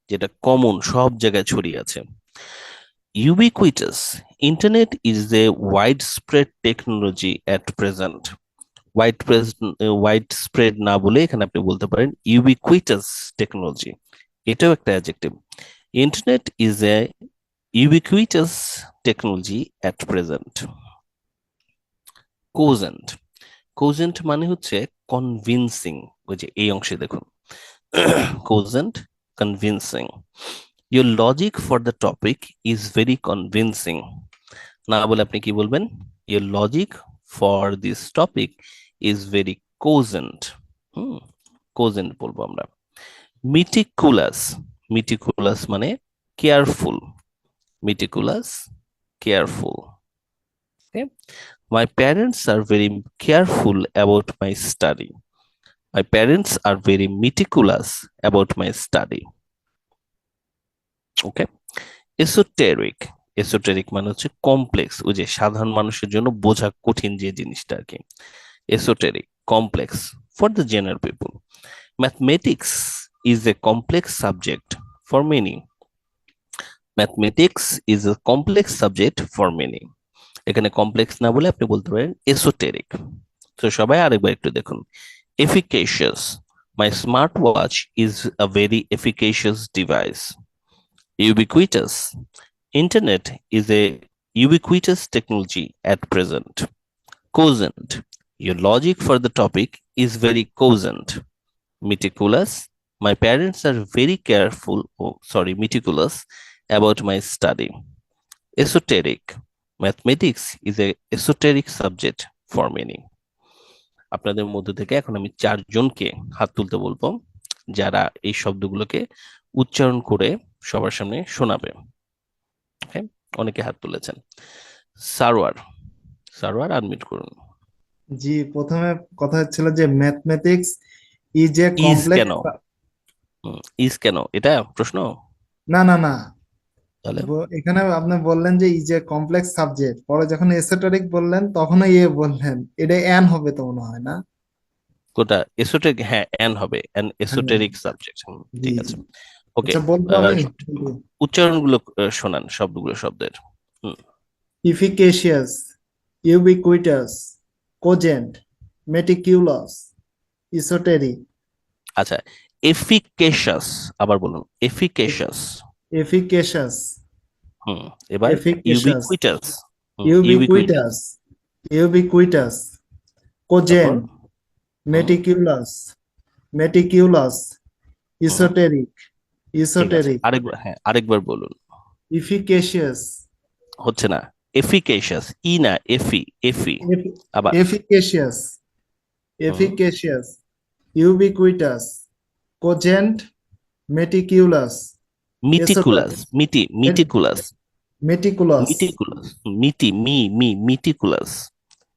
Speaker 1: যেটা কমন, সব জায়গায় ছড়িয়ে আছে। ইউবিকুইটাস Internet is a widespread technology at present. Widespread না বলে এখানে আপনি বলতে পারেন ubiquitous technology. এটাও একটা adjective. Internet is a ubiquitous technology at present. Cogent. Cogent মানে হচ্ছে কনভিনসিং। ওই যে এই অংশে দেখুন cogent, convincing. Your logic for the topic is very convincing. না বলে আপনি কি বলবেন? Your logic for this topic is very cogent. Cogent বলবো আমরা। Meticulous. Meticulous মানে careful. Meticulous, careful. Okay. My parents are very careful about my study. My parents are very meticulous about my study. Okay. Esoteric. Esoteric মানে হচ্ছে complex, ওই যে সাধারণ মানুষের জন্য বোঝা কঠিন যে জিনিসটা আর কি। Esoteric, complex for the general people. Mathematics is a complex subject for many. Mathematics is a complex subject for many. এখানে কমপ্লেক্স না বলে আপনি বলতে পারেন এসোটেরিক। তো সবাই আরেকবার একটু দেখুন। Efficacious. My smartwatch is a very efficacious device. Ubiquitous. Internet is a ubiquitous technology at present. Cogent. Your logic for the topic is very cogent. Meticulous. My parents are very meticulous about my study. Esoteric. Mathematics is a esoteric subject for many. আপনাদের মধ্য থেকে এখন আমি 4 জনকে হাত তুলতে বলবো যারা এই শব্দগুলোকে উচ্চারণ করে সবার সামনে শোনাবে। ওকে, অনেকে হাত তুলেছেন। সারওয়ার আনমিউট করুন।
Speaker 2: জি, প্রথমে কথা হচ্ছিল যে ম্যাথমেটিক্স ইজ এ
Speaker 1: ইজ কেন?
Speaker 2: কমপ্লেক্স।
Speaker 1: ইজ কেন এটা প্রশ্ন?
Speaker 2: না না না,
Speaker 1: তাহলে
Speaker 2: এখানে আপনি বললেন যে ইজ এ কমপ্লেক্স সাবজেক্ট, পরে যখন এসোটেরিক বললেন তখনই বললেন, এটা অ্যান হবে তো মনে হয় না?
Speaker 1: কোটা এসোটেরিক? হ্যাঁ, অ্যান হবে, অ্যান এসোটেরিক সাবজেক্ট।
Speaker 2: জি
Speaker 1: ঠিক
Speaker 2: জি।
Speaker 1: আছে, ওকে।
Speaker 2: আচ্ছা, বলবো আমি?
Speaker 1: উচ্চারণগুলো শোনান, শব্দের।
Speaker 2: Efficacious, ubiquitous, cogent, meticulous, esoteric.
Speaker 1: আচ্ছা, এফিকেশাস আবার বলুন। এফিকেশাস।
Speaker 2: Efficacious,
Speaker 1: এবার
Speaker 2: efficacious,
Speaker 1: ইউবিকুইটাস।
Speaker 2: ubiquitous, ubiquitous, cogent, meticulous, meticulous, esoteric, esoteric,
Speaker 1: আরেকবার বলুন।
Speaker 2: efficacious,
Speaker 1: হচ্ছে না, এফিকেশাস। ই না, এফি। আবার
Speaker 2: efficacious, efficacious, ubiquitous, cogent, meticulous,
Speaker 1: meticulous. Meticulous.
Speaker 2: meticulous,
Speaker 1: meticulous.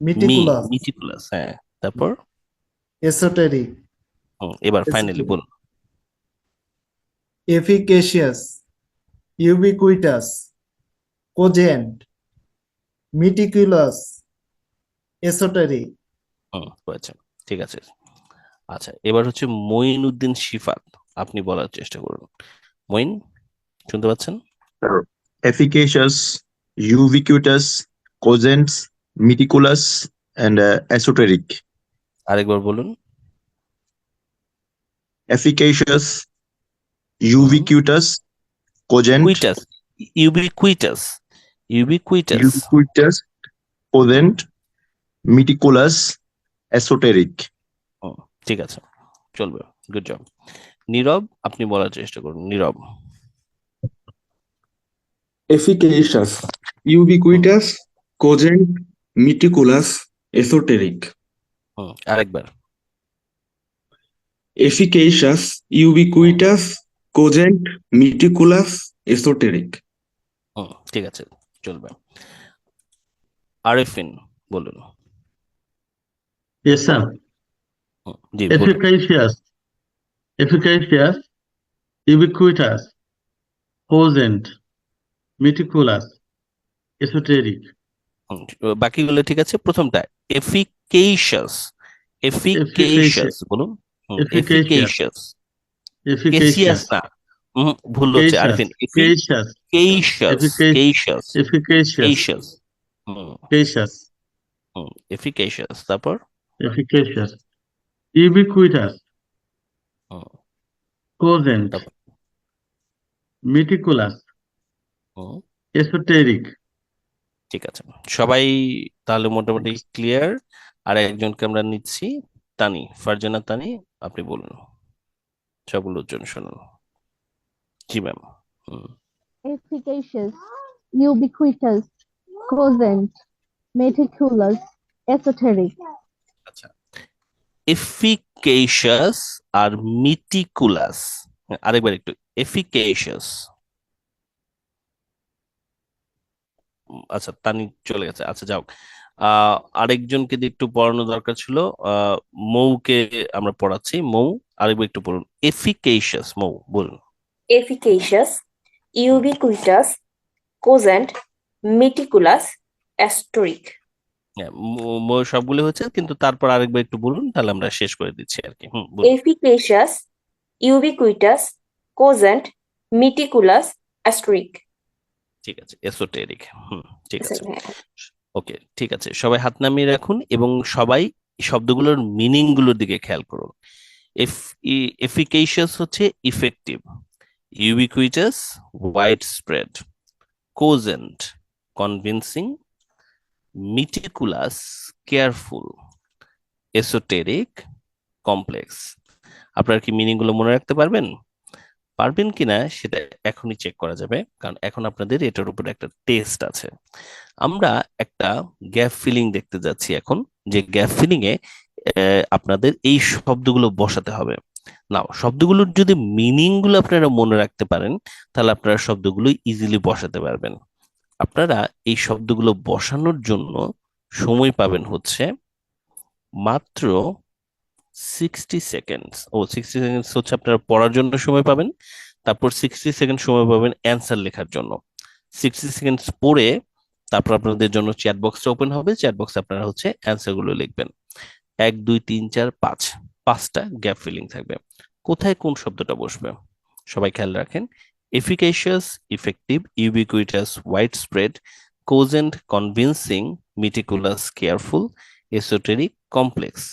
Speaker 2: meticulous,
Speaker 1: meticulous, হ্যাঁ। তারপর
Speaker 2: esoteric,
Speaker 1: এবার ফাইনালি বলুন।
Speaker 2: efficacious, ubiquitous, cogent, meticulous, esoteric.
Speaker 1: আচ্ছা, ঠিক আছে। আচ্ছা, এবার হচ্ছে মঈনুদ্দিন শিফাত, আপনি বলার চেষ্টা করুন। মঈন, শুনতে পাচ্ছেন?
Speaker 10: Efficacious, ubiquitous, cogent, meticulous, and esoteric.
Speaker 1: আরেকবার বলুন।
Speaker 10: Efficacious, ubiquitous, cogent,
Speaker 1: ubiquitous,
Speaker 10: cogent, meticulous, esoteric.
Speaker 1: ঠিক আছে, চলবে। Good job. নীরব, আপনি বলার চেষ্টা করুন। নীরব।
Speaker 11: Efficacious, ubiquitous, cogent, meticulous, esoteric.
Speaker 1: আরেকবার।
Speaker 11: Efficacious, ubiquitous, cogent, meticulous, esoteric.
Speaker 1: ঠিক আছে, চলবে। আরেফিন, বলুন।
Speaker 12: Yes, sir.
Speaker 1: জি,
Speaker 12: Efficacious, ubiquitous, cogent, meticulous, esoteric.
Speaker 1: বাকিগুলো ঠিক আছে। প্রথমটা এফিকেশাস। এফিকেশাস বলুন। এফিকেশাস। কেসিয়াস না, ভুল হচ্ছে
Speaker 12: Efficacious.
Speaker 1: আরিফিন।
Speaker 12: Cautious.
Speaker 1: এফিকেশাস, কেইশাস,
Speaker 12: Efficacious.
Speaker 1: কেইশাস, হুম
Speaker 12: Cautious.
Speaker 1: হুম এফিকেশাস, তারপর
Speaker 12: Efficacious. Ubiquitous.
Speaker 1: হুম
Speaker 12: Cogent.
Speaker 1: তারপর
Speaker 12: Meticulous.
Speaker 1: হুম
Speaker 12: Esoteric.
Speaker 1: ঠিক আছে, সবাই তাহলে মোটামুটি ক্লিয়ার। আর একজনকে আমরা নিচ্ছি, তানি, ফারজানা তানি, আপনি বলুন, সবগুলোর জন্য শুনুন। জি ম্যাম। হুম
Speaker 7: efficacious, ubiquitous, cogent, meticulous, esoteric.
Speaker 1: আচ্ছা, এফিকেশাস আর মিটিকুলাস, আরেকবার একটু, এফিকেশাস, আচ্ছা তানি চলে গেছে, আচ্ছা যাও। আরেকজনকে দিয়ে একটু পড়ানো দরকার ছিল, মৌকে আমরা পড়াচ্ছি, মৌ আরেকবার একটু বলুন, এফিকেশাস, মৌ বলুন।
Speaker 7: Efficacious, ubiquitous, cogent, meticulous, esoteric.
Speaker 1: হ্যাঁ, মৌ সবগুলো হচ্ছে, কিন্তু তারপর আরেকবার একটু বলুন, তাহলে আমরা শেষ করে দিচ্ছি আর কি। বলুন।
Speaker 7: Efficacious, ubiquitous, cogent, meticulous, esoteric.
Speaker 1: ঠিক আছে, এসোটেরিক, ঠিক আছে, ওকে, ঠিক আছে, সবাই হাত নামিয়ে রাখুন এবং সবাই এই শব্দগুলোর মিনিং গুলোর দিকে খেয়াল করুন। এফিকেশিয়াস হচ্ছে effective, ubiquitous wide spread, cogent convincing, meticulous careful, esoteric complex. আপনারা কি মিনিং গুলো মনে রাখতে পারবেন? পারবেন কিনা সেটা এখনই চেক করা যাবে, কারণ এখন আপনাদের এটার উপরে একটা টেস্ট আছে। আমরা একটা গ্যাপ ফিলিং দেখতে যাচ্ছি এখন, যে গ্যাপ ফিলিং এ আপনাদের এই শব্দগুলো বসাতে হবে। নাও, শব্দগুলোর যদি মিনিং গুলো আপনারা মনে রাখতে পারেন, তাহলে আপনারা শব্দগুলো ইজিলি বসাতে পারবেন। আপনারা এই শব্দগুলো বসানোর জন্য সময় পাবেন হচ্ছে মাত্র 60 সেকেন্ডস। 60 সেকেন্ডস হচ্ছে আপনারা পড়ার জন্য সময় পাবেন, তারপর 60 সেকেন্ড সময় পাবেন অ্যান্সার লেখার জন্য। 60 সেকেন্ডস পরে তারপর আপনাদের জন্য চ্যাট বক্সটা ওপেন হবে, চ্যাট বক্সে আপনারা হচ্ছে অ্যান্সার গুলো লিখবেন। 1 2 3 4 5, 5টা গ্যাপ ফিলিং থাকবে। কোথায় কোন শব্দটা বসবে সবাই খেয়াল রাখেন। Efficacious, effective, ubiquitous, wide spread, cogent convincing, meticulous careful, esoteric complex.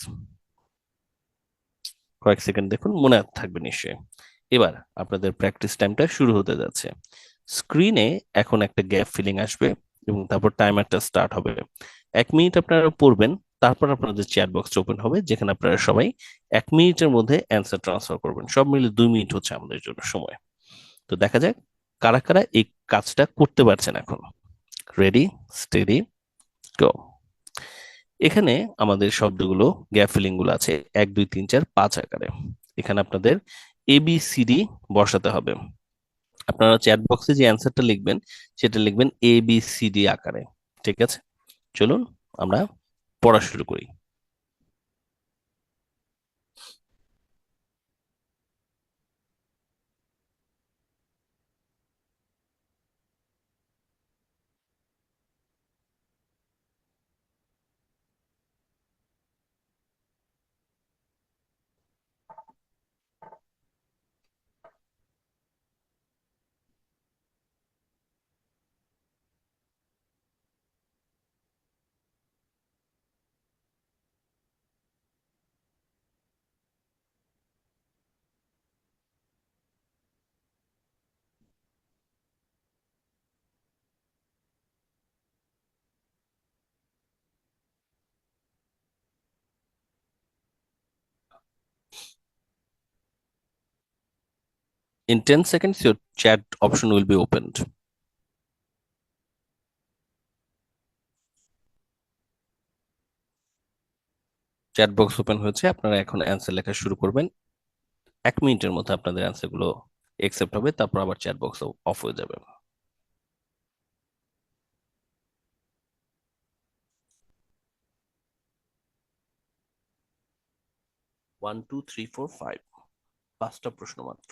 Speaker 1: কয়েক সেকেন্ড দেখুন, মনে থাকবে নিশ্চয়ই। এবার আপনাদের প্র্যাকটিস টাইমটা শুরু হতে যাচ্ছে। স্ক্রিনে এখন একটা গ্যাপ ফিলিং আসবে এবং তারপর টাইমারটা স্টার্ট হবে। 1 মিনিট আপনারা পড়বেন, তারপর আপনাদের চ্যাট বক্স ওপেন হবে, যেখানে আপনারা সবাই 1 মিনিটের মধ্যে অ্যান্সার ট্রান্সফার করবেন। সব মিলে 2 মিনিট হচ্ছে আমাদের জন্য সময়। তো দেখা যাক কারা কারা এই কাজটা করতে পারছেন এখন। রেডি, স্টেডি, গো। এখানে আমাদের শব্দগুলো, গ্যাপ ফিলিং গুলো আছে 1 2 3 4 5 আকারে। এখানে আপনাদের ABCD বসাতে হবে। আপনারা চ্যাট বক্সে যে অ্যান্সারটা লিখবেন সেটা লিখবেন ABCD আকারে। ঠিক আছে, চলুন আমরা পড়া শুরু করি। In 10 seconds, your chat option will be opened. Chat box open হয়েছে, আপনারা এখন অ্যান্সার লেখা শুরু করবেন। 1 মিনিটের মধ্যে আপনাদের অ্যান্সার গুলো একসেপ্ট হবে, তারপর আবার চ্যাট বক্স অফ হয়ে যাবে। 1 2 3 4 5, 5টা প্রশ্ন মাত্র।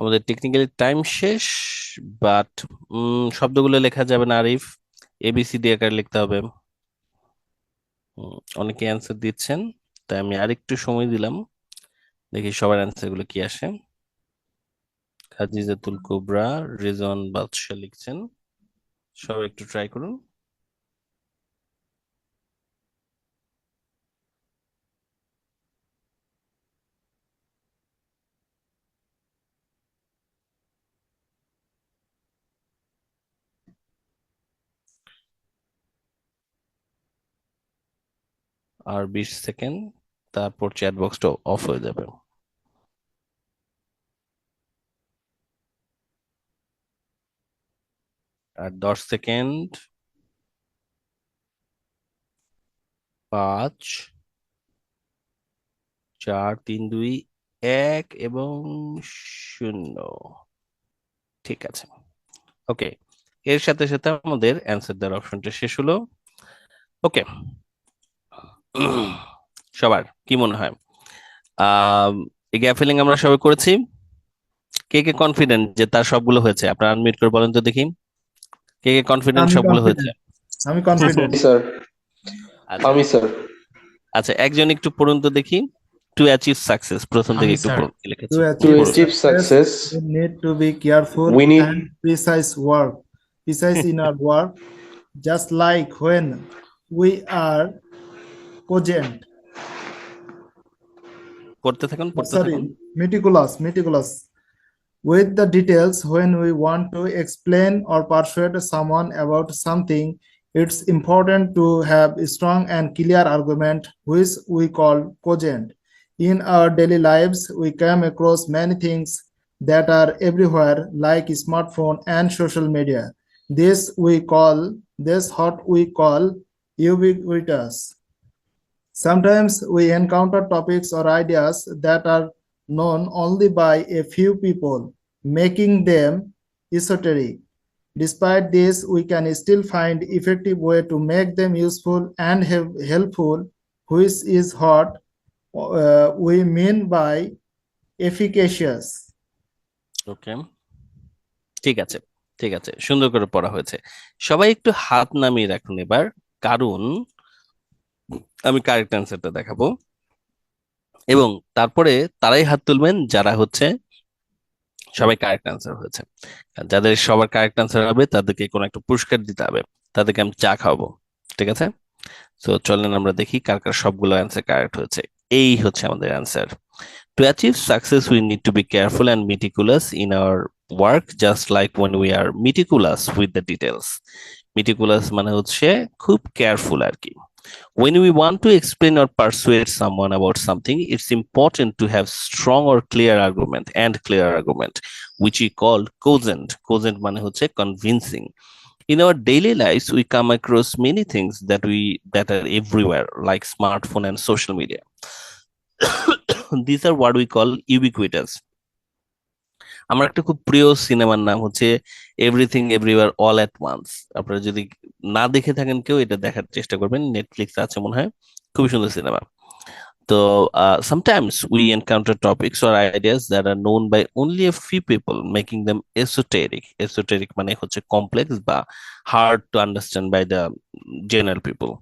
Speaker 1: আমাদের টেকনিক্যালি টাইম শেষ, বাট শব্দগুলো লেখা যাবে না আরিফ, এবিসিডি আকারে লিখতে হবে। অনেকে অ্যান্সার দিচ্ছেন, তাই আমি আরেকটু সময় দিলাম, দেখি সবার অ্যান্সার গুলো কি আসে। খাদিজাতুল কুবরা, রিজন বাদশা লিখছেন, সবাই একটু ট্রাই করুন। আর 20 সেকেন্ড, তারপর চ্যাট বক্সটা অফ হয়ে যাবে। আর 10 সেকেন্ড, 5 4 3 2 1 এবং 0। ঠিক আছে, ওকে, এর সাথে সাথে আমাদের অ্যান্সার দেওয়ার অপশনটা শেষ হলো। ওকে, সবার কি মনে হয় এই গ্যাপ ফিলিং আমরা সবাই করেছি? কে কে কনফিডেন্ট যে তার সবগুলো হয়েছে? আপনারা আনমিউট করে বলেন তো দেখি, কে কে কনফিডেন্ট
Speaker 2: আমি
Speaker 1: সবগুলো হয়েছে?
Speaker 2: কনফিডেন্ট, আমি কনফিডেন্ট
Speaker 13: স্যার
Speaker 1: আচ্ছা
Speaker 13: আমি স্যার
Speaker 1: আচ্ছা, একজন একটু পড়ুন তো দেখি। টু অ্যাচিভ সাকসেস, প্রথম থেকে
Speaker 12: আমি
Speaker 1: একটু
Speaker 12: স্যার।
Speaker 1: পড়ুন কি লিখেছে।
Speaker 2: To
Speaker 13: to
Speaker 2: achieve
Speaker 13: achieve
Speaker 2: success,
Speaker 13: success
Speaker 2: we need to be careful
Speaker 13: we need
Speaker 2: and precise in our work, just like when we are cogent.
Speaker 1: পড়তে থাকুন, পড়তে
Speaker 2: Sorry,
Speaker 1: থাকুন।
Speaker 2: meticulous with the details. When we want to explain or persuade someone about something, it's important to have a strong and clear argument, which we call cogent. In our daily lives, we come across many things that are everywhere, like smartphone and social media. This what we call ubiquitous. Sometimes we encounter topics or ideas that are known only by a few people, making them esoteric. Despite this, we can still find effective way to make them useful and helpful, which is what we mean by efficacious.
Speaker 1: ওকে, ঠিক আছে, ঠিক আছে, সুন্দর করে পড়া হয়েছে। সবাই একটু হাত নামিয়ে রাখুন এবার, কারণ আমি কারেক্ট অ্যান্সারটা দেখাবো এবং তারপরে তারাই হাত তুলবেন যারা হচ্ছে সবাই কারেক্ট অ্যান্সার হয়েছে। আর যাদের সবার কারেক্ট অ্যান্সার হবে তাদেরকে কোনো একটা পুরস্কার দিতে হবে, তাদেরকে আমি চা খাওয়াবো, ঠিক আছে? সো চলেন আমরা দেখি কার কার সবগুলো অ্যান্সার কারেক্ট হয়েছে। এই হচ্ছে আমাদের answer. To achieve success, we need to be careful and meticulous in our work, just like when we are meticulous with the details. Meticulous মানে হচ্ছে খুব কেয়ারফুল আর কি। When we want to explain or persuade someone about something, it's important to have strong or clear argument, which we call cogent. Cogent মানে হচ্ছে convincing. In our daily lives, we come across many things that are everywhere, like smartphone and social media. These are what we call ubiquitous. আমার একটা খুব প্রিয় সিনেমার নাম হচ্ছে everything everywhere all at once. আপনারা যদি না দেখে থাকেন কেউ, এটা দেখার চেষ্টা করবেন, নেটফ্লিক্স আছে মনে হয়, খুবই সুন্দর সিনেমা। তো sometimes we encounter topics or ideas that are known by only a few people, making them esoteric মানে হচ্ছে কমপ্লেক্স বা hard to understand by the general people.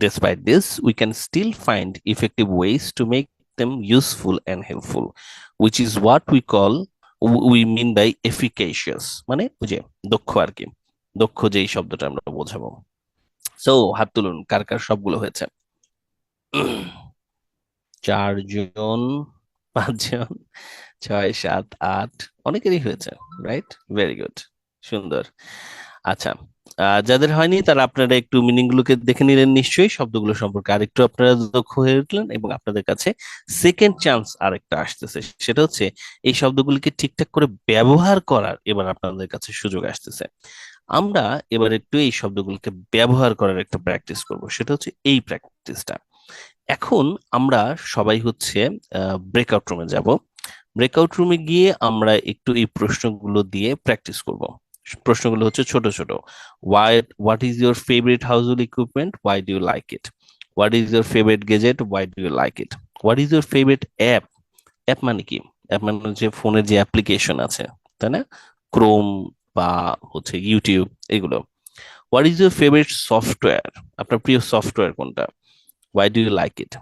Speaker 1: Despite this, we can still find effective ways to make them useful and helpful, which is what we mean by efficacious, মানে ওই যে দক্ষ আর কি, দক্ষ যেই শব্দটা আমরা বোঝাবো। সো হাত তুলুন কার কার সবগুলো হয়েছে। 4 জন, 5 জন, 6 7 8, অনেকেরই হয়েছে, রাইট? ভেরি গুড, সুন্দর। আচ্ছা, যাদের হয়নি তারা আপনারা একটু মিনিং গুলোকে দেখে নিলেন, নিশ্চয়ই শব্দগুলো সম্পর্কে আরেকটু আপনারা দক্ষ হয়ে উঠলেন এবং আপনাদের কাছে সেকেন্ড চান্স আরেকটা আসতেছে, সেটা হচ্ছে এই শব্দগুলিকে ঠিকঠাক করে ব্যবহার করার এবার আপনাদের কাছে সুযোগ আসতেছে। আমরা এবার একটু এই শব্দগুলোকে ব্যবহার করার একটা প্র্যাকটিস করব, সেটা হচ্ছে এই প্র্যাকটিসটা। এখন আমরা সবাই হচ্ছে ব্রেকআউট রুমে যাব। ব্রেকআউট রুমে গিয়ে আমরা একটু এই প্রশ্নগুলো দিয়ে প্র্যাকটিস করব। প্রশ্নগুলো হচ্ছে ছোট ছোট। What is your favourite household equipment, why do you like it? What is your favourite gadget, why do you like it? What is your favourite app? App মানে কি? মানে যে ফোনের যে অ্যাপ্লিকেশন আছে, তাই না, ক্রোম বা হচ্ছে ইউটিউব, এগুলো। What is your favourite software? আপনার প্রিয় সফটওয়্যার কোনটা? Why do you like it?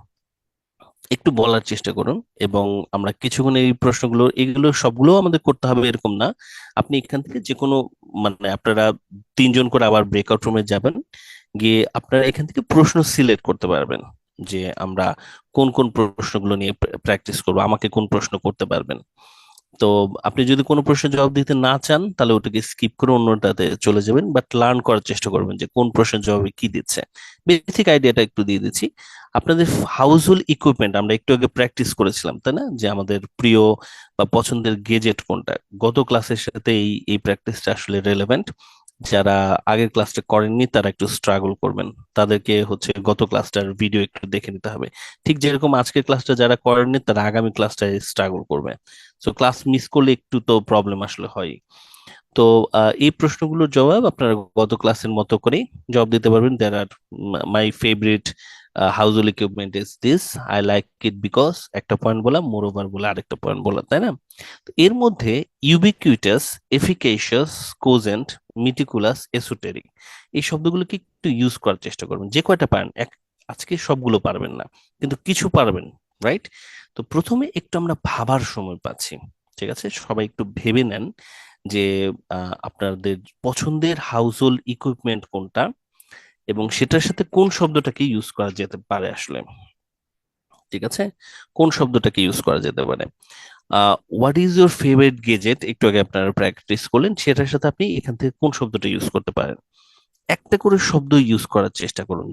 Speaker 1: একটু বলার চেষ্টা করুন। এবং আমরা কিছুক্ষণ এই প্রশ্নগুলো, এগুলো সবগুলো আমাদের করতে হবে এরকম না। আপনি এখান থেকে যে কোনো, মানে আপনারা 3 জন করে আবার ব্রেকআউট রুমে যাবেন, গিয়ে আপনারা এখান থেকে প্রশ্ন সিলেক্ট করতে পারবেন যে আমরা কোন কোন প্রশ্নগুলো নিয়ে প্র্যাকটিস করবো, আমাকে কোন প্রশ্ন করতে পারবেন। তো আপনি যদি কোনো প্রশ্নের জবাব দিতে না চান তাহলে ওটাকে স্কিপ করে অন্যটাতে চলে যাবেন, বাট লার্ন করার চেষ্টা করবেন যে কোন প্রশ্নের জবাবে কি দিচ্ছে। বেসিক আইডিয়াটা একটু দিয়ে দিচ্ছি। আপনাদের হাউসহোল্ড ইকুইপমেন্ট আমরা একটু আগে প্র্যাকটিস করেছিলাম, তাই না, যে আমাদের প্রিয় বা পছন্দের গেজেট কোনটা। গত ক্লাসের সাথে এই প্র্যাকটিসটা আসলে রেলেভেন্ট। যারা আগের ক্লাসটা করেননি তারা একটু স্ট্রাগল করবেন, তাদেরকে হচ্ছে গত ক্লাসটার ভিডিও একটু দেখে নিতে হবে। ঠিক যেরকম আজকের ক্লাসটা যারা করেননি তারা আগামী ক্লাসটায় স্ট্রাগল করবে। সো ক্লাস মিস করলে একটু তো প্রবলেম আসলে হয়। তো এই প্রশ্নগুলোর জবাব আপনারা গত ক্লাসের মতো করেই জবাব দিতে পারবেন। There are my favourite household equipment is this, I like it because একটা পয়েন্ট বলা, মোর ওভার বলে আরেকটা পয়েন্ট বলা, তাই না? তো এর মধ্যে ইউবিকুইটাস, এফিকেশিয়াস, কোজেন্ট, মিটিকুলাস, এসোটেরিক, এই শব্দগুলোকে একটু ইউজ করার চেষ্টা করবেন। যে কয়টা পারেন, আজকে সবগুলো পারবেন না কিন্তু কিছু পারবেন, রাইট? তো প্রথমে একটু আমরা ভাবার সময় পাচ্ছি, ঠিক আছে? সবাই একটু ভেবে নেন যে আপনাদের পছন্দের হাউসহোল্ড ইকুইপমেন্ট কোনটা এবং সেটার সাথে কোন শব্দটাকে ইউজ করা যেতে পারে আসলে, ঠিক আছে? কোন শব্দটাকে ইউজ করা যেতে পারে। What is your favourite gadget, একটু আগে আপনারা প্র্যাকটিস করলেন, সেটার সাথে আপনি এখান থেকে কোন শব্দটা ইউজ করতে পারেন। একটা করে শব্দ ইউজ করার চেষ্টা করুন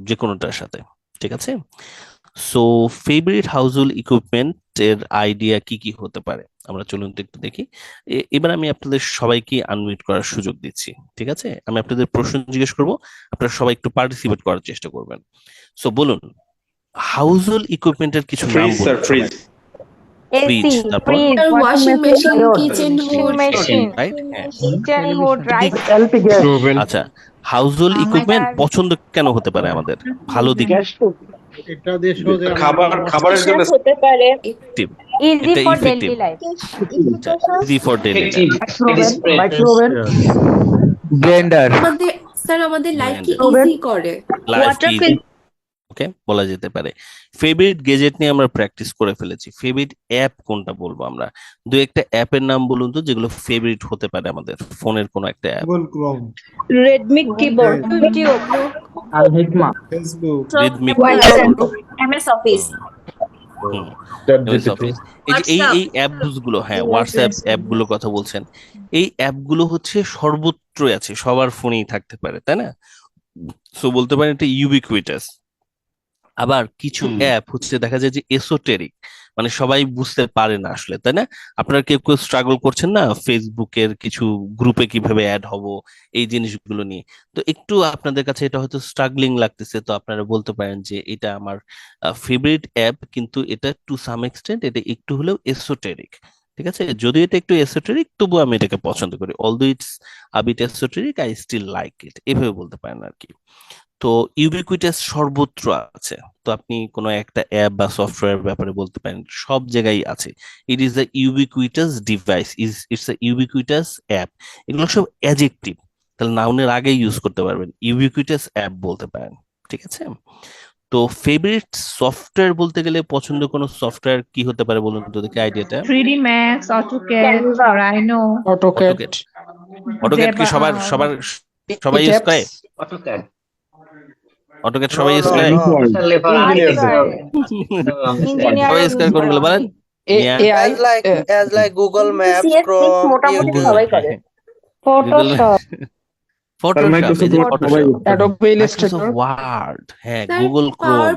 Speaker 1: যে কোনোটার সাথে, ঠিক আছে? সো ফেভারিট হাউসহোল্ড ইকুইপমেন্ট এর আইডিয়া কি কি হতে পারে আমরা চলুন তো একটু দেখি। এবার আমি আপনাদের সবাইকে আনমিউট করার সুযোগ দিচ্ছি, ঠিক আছে? আমি আপনাদের প্রশ্ন জিজ্ঞেস করব, আপনারা সবাই একটু পার্টিসিপেট করার চেষ্টা করবেন। সো বলুন, হাউসহোল্ড ইকুইপমেন্টের কিছু নাম বলুন সবাই। ফ্রিজ, তারপর
Speaker 7: washing machine, kitchen
Speaker 1: right,
Speaker 7: kitchen hood, rice,
Speaker 1: আচ্ছা, হাউসহোল্ড ইকুইপমেন্ট পছন্দ কেন হতে পারে আমাদের? ভালো দিক,
Speaker 2: এটা দিয়ে সহজে
Speaker 11: খাবারের জন্য
Speaker 7: হতে পারে,
Speaker 1: effective,
Speaker 7: ইজি
Speaker 1: এটা
Speaker 7: for
Speaker 1: effective,
Speaker 7: daily life,
Speaker 1: easy for daily
Speaker 12: microwave Blender
Speaker 7: আমাদের স্যার আমাদের লাইফকে
Speaker 1: Blender.
Speaker 7: ইজি করে।
Speaker 1: লাইফ কি, ওকে, বলা যেতে পারে। ফেভারিট গেজেট নিয়ে আমরা প্র্যাকটিস করে ফেলেছি। ফেভারিট অ্যাপ কোনটা বলবো আমরা? দু একটা অ্যাপের নাম বলুন তো যেগুলো ফেভারিট হতে পারে আমাদের ফোনের কোনো একটা app.
Speaker 2: Google Chrome,
Speaker 7: Redmi keyboard, YouTube,
Speaker 12: আলহিকমা
Speaker 2: ফেসবুক,
Speaker 1: রিদমিক,
Speaker 7: এমএস অফিস,
Speaker 1: এই অ্যাপস গুলো, হ্যাঁ, হোয়াটসঅ্যাপ অ্যাপ গুলো কথা বলছেন। এই অ্যাপ গুলো হচ্ছে সর্বত্রই আছে, সবার ফোনেই থাকতে পারে, তাই না? সো বলতে পারেন এটা ইউবিকুইটাস। আবার কিছু অ্যাপ হচ্ছে দেখা যায় যে এসোটেরিক, মানে সবাই বুঝতে পারে না আসলে, তাই না? আপনারা কেউ কেউ স্ট্রাগল করছেন না ফেসবুকের কিছু গ্রুপে কিভাবে অ্যাড হব, এই জিনিসগুলো নিয়ে। তো একটু আপনাদের কাছে এটা হয়তো স্ট্রাগলিং লাগতেছে, তো আপনারা বলতে পারেন যে এটা আমার ফেভারিট অ্যাপ, কিন্তু এটা টু সাম এক্সটেন্ট এটা একটু হলেও এসোটেরিক, ঠিক আছে? যদিও এটা একটু এসোটেরিক তবু আমি এটাকে পছন্দ করি, although it's a bit esoteric, I still like it, এভাবে বলতে পারেন আর কি। তো ইউবিকুইটাস সর্বত্র আছে। তো আপনি কোনো একটা অ্যাপ বা সফটওয়্যার ব্যাপারে বলতে পারেন সব জায়গায় আছে। It is the ubiquitous device, it's the ubiquitous app. এগুলো সব অ্যাডজেক্টিভ, তাহলে নাউনের আগে ইউজ করতে পারবেন, ইউবিকুইটাস অ্যাপ বলতে পারেন, ঠিক আছে? তো ফেভারিট সফটওয়্যার বলতে গেলে পছন্দ কোনো সফটওয়্যার কি হতে পারে বলুন তো দেখি আইডিয়াটা।
Speaker 8: 3D Max, AutoCAD, Rhino,
Speaker 12: AutoCAD
Speaker 1: AutoCAD কি সবাই ইউজ করে?
Speaker 3: অটোক্যাড
Speaker 1: অটোক্যাড সবাই ইউজ করে? সবাই ইউজ করে কোনগুলো বলেন?
Speaker 12: AI
Speaker 6: as like Google Maps, Chrome,
Speaker 7: মোটামুটি
Speaker 6: YouTube.
Speaker 7: সবাই করে।
Speaker 1: ফটোশপ,
Speaker 12: অ্যাডোবি ইলাস্ট্রেটর
Speaker 1: ওয়ার্ড, হ্যাঁ, গুগল ক্রোম,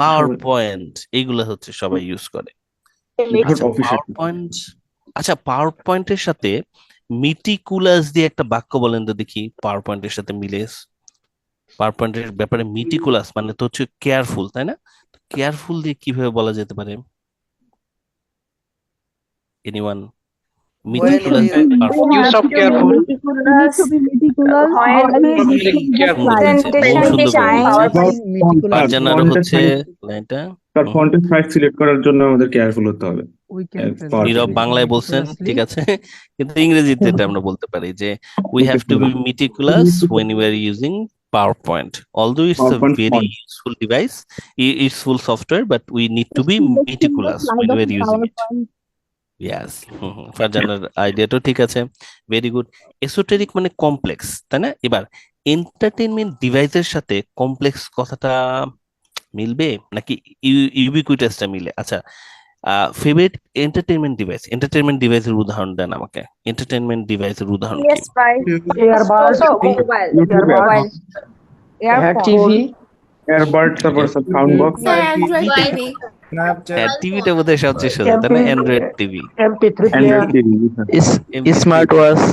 Speaker 1: পাওয়ার পয়েন্ট, এইগুলো হচ্ছে সবাই ইউজ করে। আচ্ছা, পাওয়ার পয়েন্টের সাথে মিটিকুলাস দিয়ে একটা বাক্য বলেন তো দেখি, পাওয়ার পয়েন্টের সাথে মিলে। পাওয়ার পয়েন্টের ব্যাপারে মিটিকুলাস মানে তো হচ্ছে কেয়ারফুল, তাই না? কেয়ারফুল দিয়ে কিভাবে বলা যেতে পারে? Anyone? Meticulous,
Speaker 4: use of careful,
Speaker 1: জানার হচ্ছে লাইনটা
Speaker 11: তার ফন্টের সাইজ সিলেক্ট করার জন্য আমাদের কেয়ারফুল হতে হবে
Speaker 1: নীরব বাংলায় বলছেন, ঠিক আছে, কিন্তু ইংরেজিতে এটা আমরা বলতে পারি যে we have to be meticulous when we are using PowerPoint. Although it's a
Speaker 11: PowerPoint
Speaker 1: very
Speaker 11: font.
Speaker 1: useful device, it's full software, but we need to be meticulous when we are using it. Yes. ফারজানার আইডিয়াটাও ঠিক আছে, very good. Esoteric মানে complex, তাই না? এবার entertainment ডিভাইসের সাথে complex কথাটা মিলবে নাকি ইউবিকুইটাসটা মিলে? আচ্ছা, ফেভারিট এন্টারটেইনমেন্ট ডিভাইসের উদাহরণ দেন আমাকে। এন্টারটেইনমেন্ট ডিভাইসের উদাহরণ কি?
Speaker 7: PS5
Speaker 12: Earbud,
Speaker 7: mobile
Speaker 12: earbud,
Speaker 7: earphone
Speaker 12: TV,
Speaker 11: earbud, তারপর sound box,
Speaker 7: sir Android TV
Speaker 1: হ্যাঁ, টিভিটা বোধহয় সবচেয়ে সোজা, তাই না? Android TV,
Speaker 12: MP3
Speaker 11: Android
Speaker 12: player,
Speaker 11: TV,
Speaker 12: smart watch,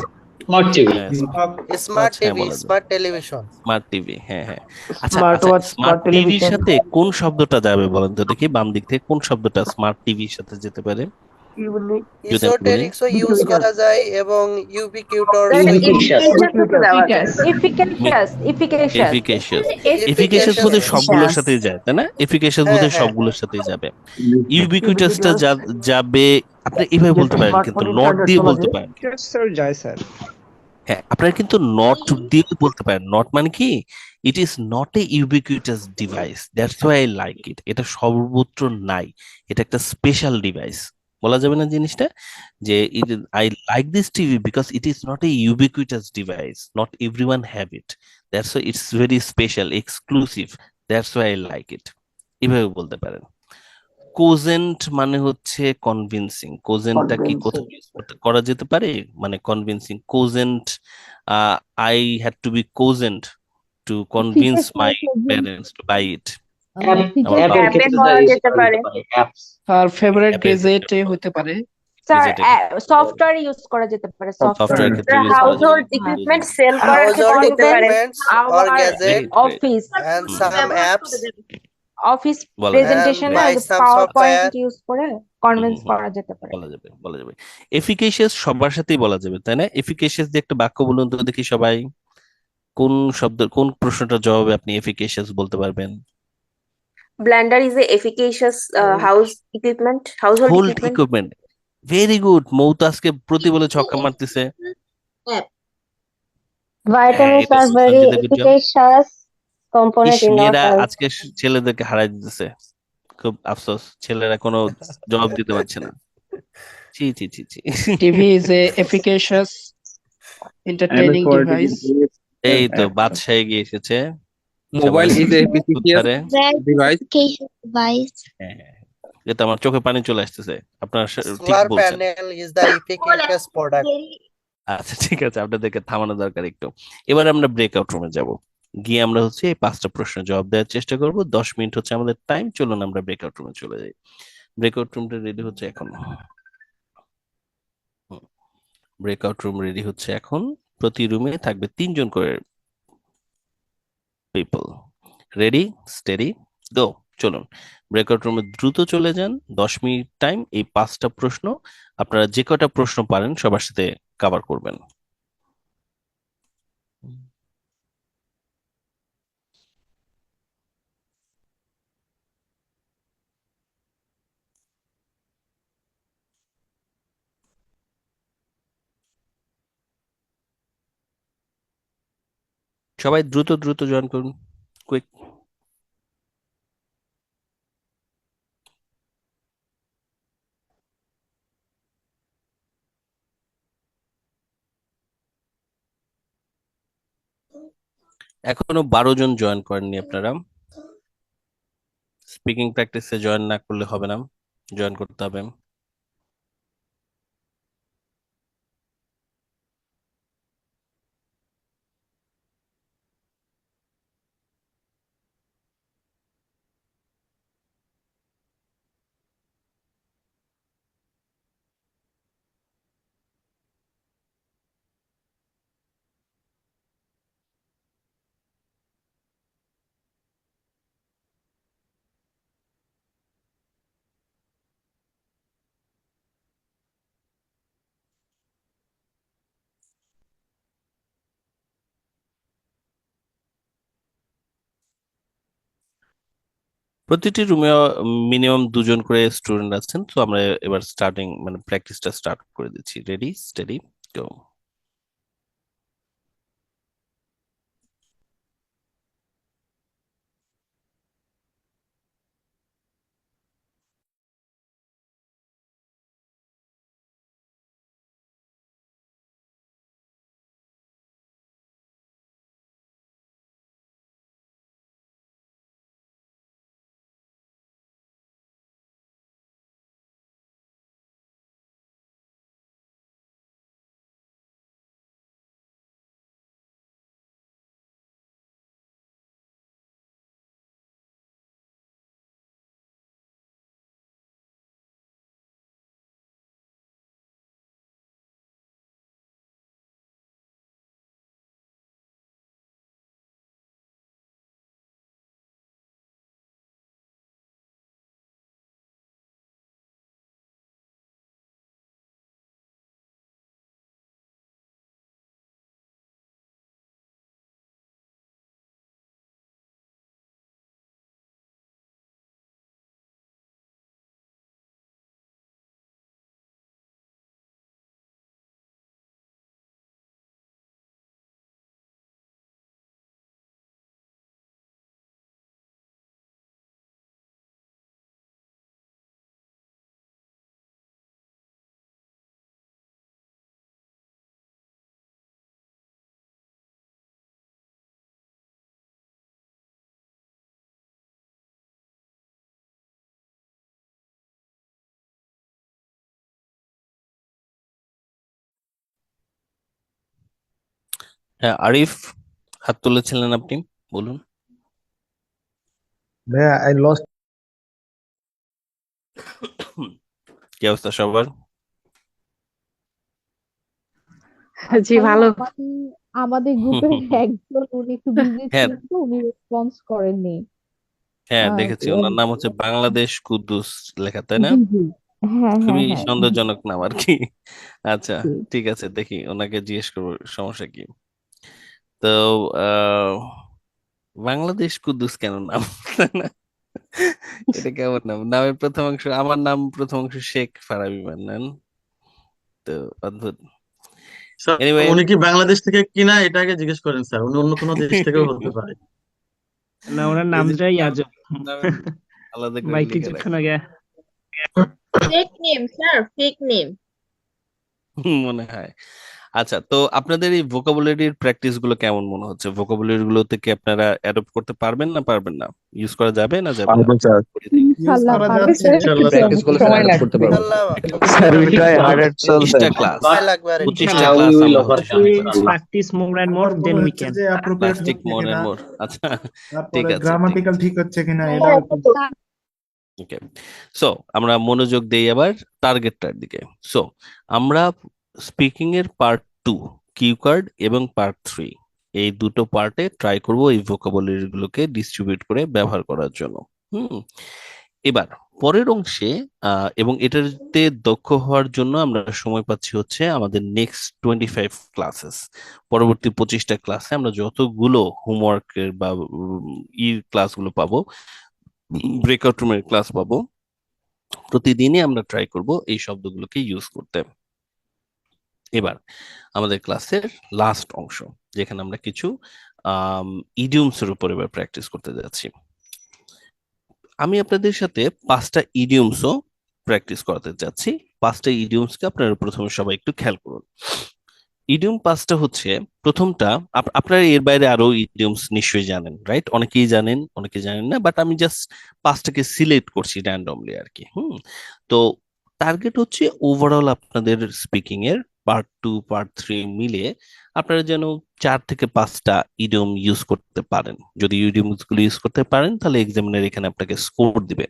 Speaker 3: smart TV
Speaker 6: smart
Speaker 1: হ্যাঁ,
Speaker 6: টিভি,
Speaker 1: বলা যায়।
Speaker 6: Smart television.
Speaker 1: স্মার্ট টিভি, হ্যাঁ হ্যাঁ। আচ্ছা
Speaker 12: smart
Speaker 1: আচ্ছা,
Speaker 12: watch,
Speaker 1: স্মার্ট
Speaker 12: smart
Speaker 1: টিভির
Speaker 12: television.
Speaker 1: সাথে কোন শব্দটা যাবে বলেন তো দেখি, বাম দিক থেকে কোন শব্দটা স্মার্ট টিভির সাথে যেতে পারে? যদি আমি বলি
Speaker 6: ইসোটেরিক্সও ইউজ করা যায় এবং ইউবিকিউটর
Speaker 7: এফিকাস
Speaker 1: এফিকেশিয়াস এফিকেশিয়াস বোধহয় সবগুলোর সাথেই যায়, তাই না? এফিকেশিয়াস বোধহয় সবগুলোর সাথেই যাবে। ইউবিকুইটাসটা যাবে, আপনি এইভাবে বলতে পারেন, কিন্তু নট দিয়ে বলতে পারেন।
Speaker 12: স্যার যায় স্যার
Speaker 1: হ্যাঁ, আপনারা কিন্তু নট দিয়ে বলতে পারেন। নট মানে কি? It is not a ubiquitous device, that's why I like it. এটা সর্বত্র নাই, এটা একটা স্পেশাল ডিভাইস। বলা যাবে না জিনিসটা যে I like this TV because it is not a ubiquitous device, not everyone have it, that's why it's very special, exclusive, that's why I like it. এভাবে বলতে পারেন। কোজেন্ট মানে হচ্ছে কনভিনসিং। কোজেন্টটা কি কোথাও ইউজ করা যেতে পারে? মানে convincing, cogent, I had to be cogent to convince my parents to buy it.
Speaker 3: অ্যাপের ক্ষেত্রে তো ইউজ করা যেতে পারে অ্যাপস।
Speaker 12: আর ফেভারিট
Speaker 1: অ্যাপের
Speaker 12: গেজেট
Speaker 1: ক্ষেত্রে
Speaker 12: হতে পারে
Speaker 7: স্যার
Speaker 1: Gadget এর ক্ষেত্রে।
Speaker 7: সফটওয়্যার ইউজ করা যেতে পারে।
Speaker 1: সফটওয়্যার
Speaker 7: সফটওয়্যার
Speaker 1: ক্ষেত্রে use করা
Speaker 7: হাউসহোল্ড
Speaker 1: যাবে।
Speaker 7: ইকুইপমেন্ট সেল করার
Speaker 6: হাউসহোল্ড
Speaker 7: ক্ষেত্রে হতে পারে।
Speaker 6: Equipments or
Speaker 7: hour
Speaker 6: gadget
Speaker 1: Very great.
Speaker 7: Office
Speaker 6: and some apps
Speaker 7: office
Speaker 1: বলা যাবে।
Speaker 7: Presentation
Speaker 6: and by some
Speaker 7: power point
Speaker 6: software.
Speaker 7: Use করে কনভিন্স
Speaker 1: হুম,
Speaker 7: করা যেতে পারে।
Speaker 1: বলা যাবে, বলা যাবে। এফিকেশিয়াস সবার সাথেই বলা যাবে, তাই না? এফিকেশিয়াস দিয়ে একটা বাক্য বলুন তো দেখি সবাই। কোন শব্দ, কোন প্রশ্নটার জবাবে আপনি এফিকেশিয়াস বলতে পারবেন?
Speaker 7: Blender is a efficacious household
Speaker 1: hold
Speaker 7: equipment.
Speaker 1: Equipment, very good. Mou তো আজকে প্রতি বলে ছক্কা মারতেছে।
Speaker 7: Vitamins
Speaker 1: এটা
Speaker 7: are very
Speaker 1: Sanjita, good job.
Speaker 7: efficacious component in our
Speaker 1: মেয়েরা
Speaker 7: health.
Speaker 1: আজকে ছেলেদেরকে হারাই দিতেছে, খুব আফসোস। ছেলেরা কোনো জবাব দিতে পারছে না। ছি ছি ছি ছি।
Speaker 12: TV is a এফিকেশিয়াস entertaining device
Speaker 1: এই তো বাদশাহ এগিয়ে এসেছে।
Speaker 5: মোবাইল
Speaker 1: সবাই
Speaker 5: ইজ এ এফিশিয়েন্ট
Speaker 1: উত্তরে।
Speaker 5: ডিভাইস।
Speaker 1: হ্যাঁ, এটা আমার চোখে পানি চলে আসতেছে। আপনারা ঠিক
Speaker 6: Solar
Speaker 1: বলছেন।
Speaker 6: panel is the efficacious product.
Speaker 1: আচ্ছা ঠিক আছে, আপনাদেরকে থামানো দরকার একটু। এবার আমরা ব্রেকআউট রুমে যাব, গিয়ে আমরা হচ্ছে এই 5টা প্রশ্নের জবাব দেওয়ার চেষ্টা করব। 10 মিনিট হচ্ছে আমাদের টাইম। চলুন আমরা ব্রেকআউট রুমে চলে যাই। ব্রেকআউট রুমটা রেডি হচ্ছে এখন। ব্রেকআউট রুম রেডি হচ্ছে এখন। প্রতি রুমে থাকবে 3 জন করে পিপল। রেডি, স্টেডি, গো। চলুন ব্রেকআউট রুমে দ্রুত চলে যান। 10 মিনিট টাইম, এই 5টা প্রশ্ন আপনারা যে কটা প্রশ্ন পারেন সবার সাথে কভার করবেন। সবাই দ্রুত দ্রুত জয়েন করুন, কুইক। এখনো 12 জন জয়েন করেননি আপনারা। স্পিকিং প্র্যাকটিসে জয়েন না করলে হবে না, জয়েন করতে হবে। প্রতিটি রুমে মিনিমাম 2জন করে স্টুডেন্ট আছেন, তো আমরা এবার স্টার্টিং মানে প্র্যাকটিসটা স্টার্ট করে দিচ্ছি। রেডি, স্টেডি, গো। হ্যাঁ, আরিফ হাত তুলেছিলেন আপনি, বলুন।
Speaker 9: ভাইয়া আই লস্ট।
Speaker 1: কি অবস্থা সবার?
Speaker 8: জি ভালো।
Speaker 13: আমাদের গ্রুপের একজন উনি একটু বিজি
Speaker 1: হ্যাঁ
Speaker 13: ছিলেন তো উনি রেসপন্স করেননি।
Speaker 1: হ্যাঁ,
Speaker 13: আহ,
Speaker 1: দেখেছি ওনার নাম হচ্ছে বাংলাদেশ কুদ্দুস লেখা, তাই না?
Speaker 13: জি জি হ্যাঁ হ্যাঁ
Speaker 1: খুবই
Speaker 13: হ্যাঁ
Speaker 1: সন্দেহজনক নাম আর কি। আচ্ছা,
Speaker 13: জি।
Speaker 1: ঠিক আছে, দেখি ওনাকে জিজ্ঞেস করবো সমস্যা কি। তো আহ বাংলাদেশ কুদ্দুস কেন নাম? তাই না? এটা কেমন নাম? নামের প্রথম অংশ, আমার নাম প্রথম অংশ শেখ ফারাবি মান্নান, তো অদ্ভুত।
Speaker 14: স্যার
Speaker 1: এনিওয়ে,
Speaker 14: উনি কি বাংলাদেশ থেকে কিনা এটা আগে জিজ্ঞেস করেন স্যার, উনি অন্য কোনো দেশ থেকেও হতে পারে।
Speaker 12: না ওনার
Speaker 14: এই যে
Speaker 12: নামটাই আজব
Speaker 1: আলাদা করে
Speaker 12: ভাই
Speaker 1: লিখে
Speaker 12: কিছুক্ষণ
Speaker 1: রাখি
Speaker 12: আগে
Speaker 13: fake name sir, fake name.
Speaker 1: মনে হয়। আচ্ছা, তো আপনাদের এই ভোকাবুলারির প্র্যাকটিস গুলো কেমন মনে হচ্ছে? ভোকাবুলারি গুলোতে কি আপনারা অ্যাডপ্ট করতে পারবেন না পারবেন না? ইউজ করা যাবে না যাবে না?
Speaker 10: পারবেন স্যার।
Speaker 2: ইউজ
Speaker 13: ইনশাল্লাহ
Speaker 2: করা
Speaker 13: পারবে
Speaker 2: যাচ্ছে
Speaker 13: স্যার,
Speaker 14: ইনশাআল্লাহ
Speaker 13: কিন্তু
Speaker 14: স্যার।
Speaker 13: অনেক
Speaker 3: করলে
Speaker 13: সময়
Speaker 3: adapt করতে
Speaker 13: লাগবে।
Speaker 3: পারবো।
Speaker 6: ইনশাল্লাহ
Speaker 11: sir we try hard at sell
Speaker 1: 25টা ক্লাস,
Speaker 6: সময় লাগবে আর একটু।
Speaker 1: 25টা
Speaker 3: we
Speaker 1: ক্লাস
Speaker 3: will
Speaker 1: আমরা হচ্ছে
Speaker 3: overcome.
Speaker 12: Practice more and more
Speaker 2: তারপর
Speaker 12: দেন
Speaker 2: বড়
Speaker 12: উই
Speaker 2: হচ্ছে
Speaker 12: ক্যান
Speaker 2: যে অ্যাপ্রোপ্রিয়েট
Speaker 1: প্লাস্টিক
Speaker 2: হচ্ছে
Speaker 1: মোর
Speaker 2: কিনা,
Speaker 1: এন্ড মোর। আচ্ছা, ঠিক
Speaker 2: তারপরে
Speaker 1: আছে, ঠিক
Speaker 2: গ্রামাটিক্যাল
Speaker 1: আছে,
Speaker 2: ঠিক হচ্ছে কিনা এটাও একটু
Speaker 1: ওকে। সো আমরা মনোযোগ দেই আবার টার্গেটটার দিকে। সো আমরা স্পিকিং এর পার্ট 2 কিউ কার্ড এবং পার্ট 3 এই দুটো পার্টে ট্রাই করব এই ভোকাবুলারি গুলোকে ডিস্ট্রিবিউট করে ব্যবহার করার জন্য। এবার পরের অংশে এবং এটাতে দক্ষ হওয়ার জন্য আমরা সময় পাচ্ছি হচ্ছে আমাদের নেক্সট 25 ক্লাসেস। পরবর্তী 25টা ক্লাসে আমরা যতগুলো হোমওয়ার্কের বা ক্লাসগুলো পাবো, ব্রেকআউট রুমের ক্লাস পাবো, প্রতিদিনই আমরা ট্রাই করব এই শব্দগুলোকে ইউজ করতে। এবার আমাদের ক্লাসের লাস্ট অংশ, যেখানে আমরা কিছু ইডিয়মস এর উপর এবার প্র্যাকটিস করতে যাচ্ছি। আমি আপনাদের সাথে 5টা ইডিয়মসও প্র্যাকটিস করাতে যাচ্ছি। 5টা ইডিয়মসকে আপনারা প্রথমে সবাই একটু খেয়াল করুন। ইডিয়ম 5টা হচ্ছে, প্রথমটা আপনারা এর বাইরে আরো ইডিয়মস নিশ্চয়ই জানেন, রাইট? অনেকেই জানেন, অনেকে জানেন না, বাট আমি জাস্ট 5টাকে সিলেক্ট করছি র্যান্ডমলি আর কি। তো টার্গেট হচ্ছে ওভারঅল আপনাদের স্পিকিং এর পার্ট 2 পার্ট 3 মিলে আপনারা যেন 4 থেকে 5টা ইডিয়ম ইউজ করতে পারেন। যদি ইডিয়মস গুলো ইউজ করতে পারেন তাহলে এক্সামিনার এখানে আপনাকে স্কোর দিবে।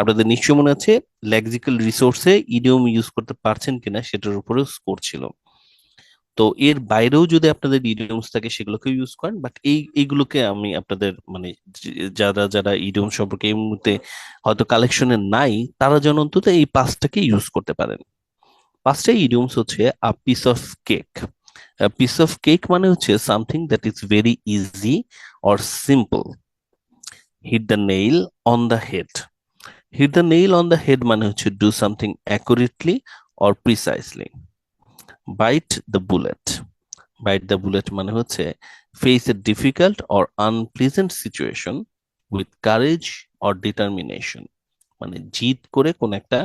Speaker 1: আপনাদের নিশ্চয় মনে আছে লেক্সিক্যাল রিসোর্সে ইডিয়ম ইউজ করতে পারছেন কিনা সেটার উপরেও স্কোর ছিল। তো এর বাইরেও যদি আপনাদের ইডিয়মস থাকে সেগুলোকে ইউজ করেন, বাট এইগুলোকে আমি আপনাদের মানে যারা যারা ইডিয়ম সম্পর্কে এই মুহূর্তে হয়তো কালেকশনে নাই তারা যেন অন্তত এই 5টাকে ইউজ করতে পারেন। 5টা ইডিয়মস হচ্ছে a piece of cake. Piece of cake মানে হচ্ছে something that is very easy or simple. Hit the nail on the head. Hit the nail on the head মানে হচ্ছে do something accurately or precisely. Bite the bullet. Bite the bullet মানে হচ্ছে face a difficult or unpleasant situation with courage or determination, মানে জিদ করে কোন একটা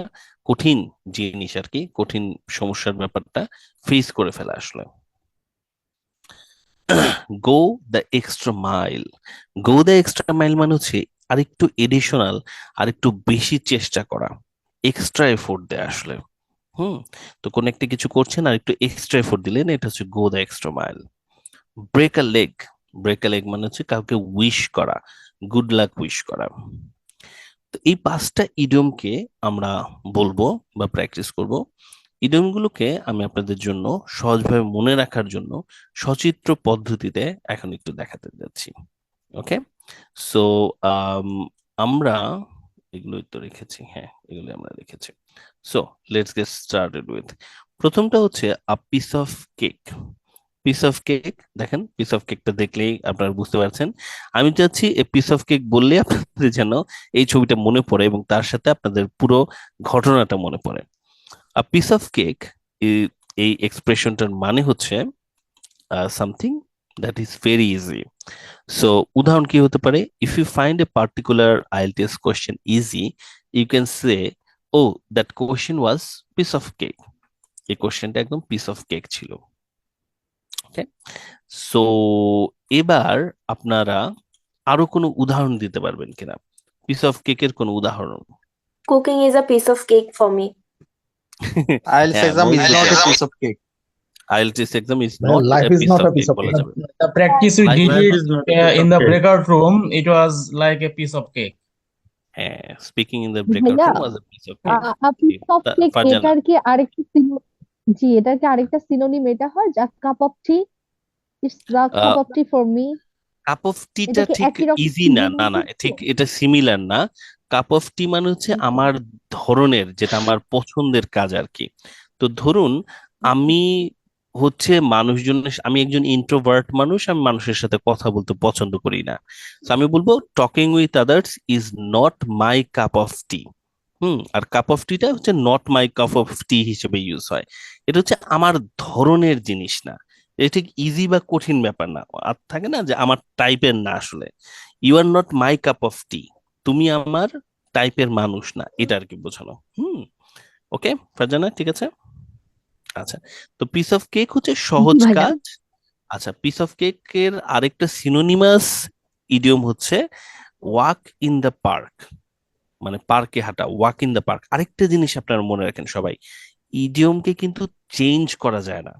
Speaker 1: কঠিন জিনিস আর কি, কঠিন সমস্যার ব্যাপারটা ফেস করে ফেলা আসলে। গো the extra mile. Go the extra mile মানে হচ্ছে আরেকটু এডিশনাল, আরেকটু বেশি চেষ্টা করা, এক্সট্রা এফোর্ট দেয় আসলে। তো কোন একটা কিছু করছেন আর একটু এক্সট্রা এফোর্ট দিলেন, এটা হচ্ছে go the extra mile. Break a leg. Break a leg মানে হচ্ছে কাউকে উইশ করা, গুড লাক উইশ করা। তো এই 5টা ইডিয়মকে আমরা বলবো বা প্র্যাকটিস করব। ইডিয়মগুলোকে আমি আপনাদের জন্য সহজভাবে মনে রাখার জন্য সচিত্র পদ্ধতিতে এখন একটু দেখাতে যাচ্ছি। ওকে, সো আমরা এগুলোই তো রেখেছি, হ্যাঁ এগুলো আমরা রেখেছি। So let's get started with, প্রথমটা হচ্ছে a piece of cake. Piece of cake, দেখেন পিস অফ কেকটা দেখলেই আপনারা বুঝতে পারছেন। আমি চাচ্ছি এই পিস অফ কেক বললে আপনাদের যেন এই ছবিটা মনে পড়ে এবং তার সাথে আপনাদের পুরো ঘটনাটা মনে পড়ে। আ পিস অফ কেক, এই এক্সপ্রেশনটার মানে হচ্ছে something that is very easy. So উদাহরণ কি হতে পারে? If you find a particular IELTS question easy, you can say oh that question was piece of cake. এই কোয়েশ্চেনটা একদম পিস অফ কেক ছিল। ওকে, সো এবার আপনারা আরো কোনো উদাহরণ দিতে পারবেন কিনা পিস অফ কেকের কোনো উদাহরণ?
Speaker 7: Cooking is a piece of cake for me.
Speaker 11: IELTS exam is not a piece of cake.
Speaker 1: IELTS exam is
Speaker 9: Well,
Speaker 1: not
Speaker 9: life
Speaker 1: a
Speaker 9: is
Speaker 1: piece
Speaker 9: not
Speaker 1: of
Speaker 9: a piece
Speaker 1: cake
Speaker 9: of
Speaker 1: বলা
Speaker 9: cake.
Speaker 1: যাবে।
Speaker 12: The practice we
Speaker 1: Life
Speaker 12: did
Speaker 14: is not a piece
Speaker 12: in
Speaker 14: of
Speaker 12: the
Speaker 14: cake.
Speaker 12: breakout room, it was like a piece of cake.
Speaker 1: হ্যাঁ, speaking in the breakout
Speaker 13: ভাইয়া,
Speaker 1: room was a piece of cake.
Speaker 13: Piece of cake
Speaker 1: Farzana,
Speaker 13: এটার কি আরেকটা জি এটার কি আরেকটা synonym এটা হয় যা cup of T, it's the cup of T for me,
Speaker 1: cup of
Speaker 13: এটা
Speaker 1: টিটা
Speaker 13: কি
Speaker 1: ঠিক
Speaker 13: একই রকম
Speaker 1: ইজি না, না না,
Speaker 13: জিনিস তো?
Speaker 1: ঠিক এটা সিমিলার না। কাপ অফ টি মানে হচ্ছে আমার ধরনের, যেটা আমার পছন্দের কাজ আর কি। তো ধরুন আমি হচ্ছে মানুষজনের, আমি একজন ইন্ট্রোভার্ট মানুষ, আমি মানুষের সাথে কথা বলতে পছন্দ করি না। তো আমি বলবো talking with others is not my cup of tea. আর কাপ অফ টিটা হচ্ছে not my cup of tea হিসেবে ইউজ হয়। এটা হচ্ছে আমার ধরনের জিনিস না। এটা ঠিক ইজি বা কঠিন ব্যাপার না, আর থাকে না যে আমার টাইপের না আসলে। You are not my cup of tea, তুমি আমার টাইপের মানুষ না, এটা আর কি বোঝানো। ওকে ফারজানা, ঠিক আছে। আচ্ছা, তো পিস অফ কেক হচ্ছে সহজ
Speaker 13: ভাইয়া।
Speaker 1: কাজ। আচ্ছা, পিস অফ কেকের আরেকটা সিনোনিমাস ইডিয়ম হচ্ছে ওয়াক ইন দ্য পার্ক, মানে পার্কে হাঁটা, ওয়াক ইন দ্য পার্ক। আরেকটা জিনিস আপনারা মনে রাখেন সবাই, ইডিয়মকে কিন্তু চেঞ্জ করা যায় না।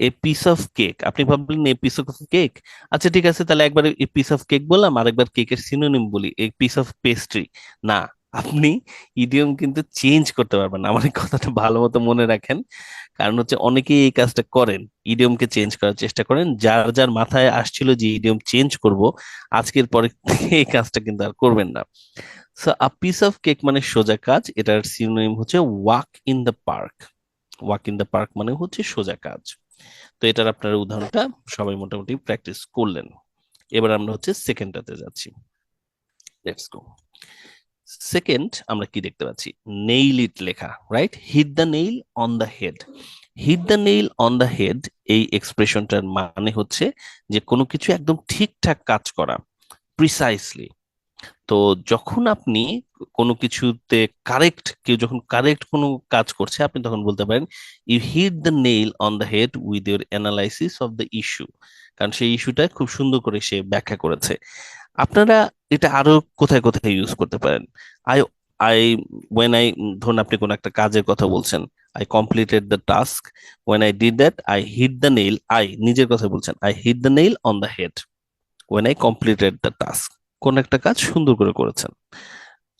Speaker 1: এ পিস অফ কেক, আপনি ভাবলেন এ পিস অফ কেক, আচ্ছা ঠিক আছে তাহলে একবার এ পিস অফ কেক বললাম, আরেকবার কেকের সিনোনিম বলি এ পিস অফ পেস্ট্রি, না, আপনি ইডিয়ম কিন্তু চেঞ্জ করতে পারবেন না। আমার এই কথাটা ভালো মতো মনে রাখেন, কারণ হচ্ছে অনেকেই এই কাজটা করেন, ইডিয়মকে চেঞ্জ করার চেষ্টা করেন। যার যার মাথায় আসছিল যে ইডিয়ম চেঞ্জ করব, আজকের পরে এই কাজটা কিন্তু আর করবেন না। So a piece of cake মানে সোজা কাজ, এটার সিনোনিম হচ্ছে walk in the park. Walk in the park মানে হচ্ছে সোজা কাজ। তো এটার আপনার উদাহরণটা সবাই মোটামুটি প্র্যাকটিস করলেন। এবার আমরা হচ্ছে সেকেন্ডটাতে যাচ্ছি। Let's go. সেকেন্ড আমরা কি দেখতে পাচ্ছি? নেইল ইট লেখা, right? Hit the nail on the head. Hit the nail on the head, এই এক্সপ্রেশনটার মানে হচ্ছে যে কোনো কিছু একদম ঠিকঠাক কাজ করা, প্রিসাইসলি। তো যখন আপনি কোনো কিছুতে কারেক্ট, কেউ যখন কারেক্ট কোনো কাজ করছে, আপনি তখন বলতে পারেন you hit the nail on the head with your analysis of the issue, কারণ সেই ইস্যুটা খুব সুন্দর করে সে ব্যাখ্যা করেছে। আপনারা এটা আরো কোথায় কোথায় ইউজ করতে পারেন? আই আই ওয়েন আই, ধরুন আপনি কোনো একটা কাজের কথা বলছেন, I completed the task, when I did that I hit the nail, I নিজের কথা বলছেন, I hit the nail on the head when I completed the task, কোন একটা কাজ সুন্দর করে করেছেন।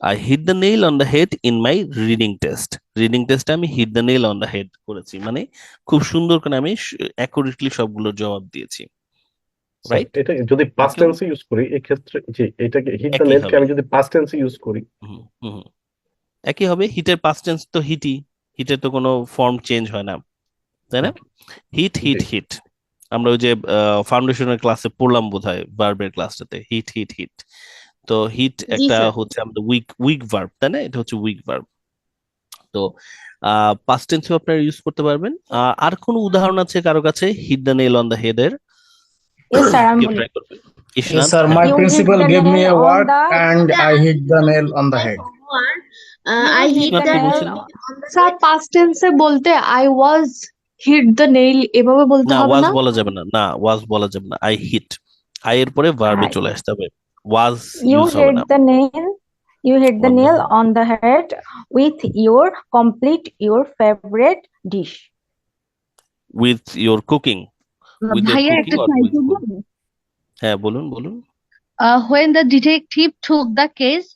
Speaker 1: I hit the nail on the head in my reading test, reading টেস্টে আমি hit the nail on the head করেছি, মানে খুব সুন্দর করে আমি অ্যাকুরেটলি সবগুলো জবাব দিয়েছি, রাইট?
Speaker 15: এটা যদি পাস্ট টেন্সে ইউজ করি এই ক্ষেত্রে, জি এটাকে হিট দ্য নেইলকে আমি যদি পাস্ট টেন্সে ইউজ করি,
Speaker 1: একই হবে। হিটের পাস্ট টেন্স তো হিটই, হিটের তো কোনো ফর্ম চেঞ্জ হয় না, তাই না? হিট হিট হিট, আমরা ওই যে ফাউন্ডেশনের ক্লাসে পড়লাম বোধহয় ভার্বের ক্লাসটাতে, হিট হিট হিট। তো হিট
Speaker 7: জি
Speaker 1: একটা
Speaker 7: স্যার
Speaker 1: হচ্ছে আমাদের উইক ভার্ব, তাই না? এটা হচ্ছে উইক ভার্ব। তো পাস্ট টেন্সেও আপনারা ইউজ করতে পারবেন। আর কোন উদাহরণ আছে কারো কাছে hit the nail on the head এর?
Speaker 7: ইয়েস স্যার আমি
Speaker 1: কেউ
Speaker 7: বলি
Speaker 1: ট্রাই করবেন?
Speaker 12: Yes,
Speaker 1: Ishrat,
Speaker 12: sir.
Speaker 1: হ্যাঁ।
Speaker 12: My
Speaker 7: you hit
Speaker 12: principal
Speaker 7: the
Speaker 12: gave me
Speaker 7: nail
Speaker 12: a
Speaker 7: on
Speaker 12: work
Speaker 7: the
Speaker 12: and I hit the nail on the head.
Speaker 7: I hit
Speaker 1: Ishrat
Speaker 7: the
Speaker 1: কি
Speaker 7: nail
Speaker 1: বলছিলেন?
Speaker 8: স্যার past টেন্সে বলতে I was hit the nail এভাবে বলতে
Speaker 1: না,
Speaker 8: হবে
Speaker 1: ওয়াজ
Speaker 8: না?
Speaker 1: বলা যাবে না, না ওয়াজ বলা যাবে না। আই হিট, আই এর পরে ভার্বে
Speaker 8: আই
Speaker 1: চলে আসতে হবে, ওয়াজ
Speaker 7: You
Speaker 1: ইউজ হবে
Speaker 7: hit
Speaker 1: না।
Speaker 7: the nail. You hit the
Speaker 1: On the
Speaker 7: nail
Speaker 1: head.
Speaker 7: on the head with your your favorite dish.
Speaker 1: With your cooking, with your
Speaker 13: ভাইয়া
Speaker 1: কুকিং
Speaker 13: একটা
Speaker 1: অর
Speaker 13: ট্রাই
Speaker 1: উইথ
Speaker 13: করবো?
Speaker 1: ফুড। হ্যাঁ, বলুন বলুন।
Speaker 13: When the detective took the case,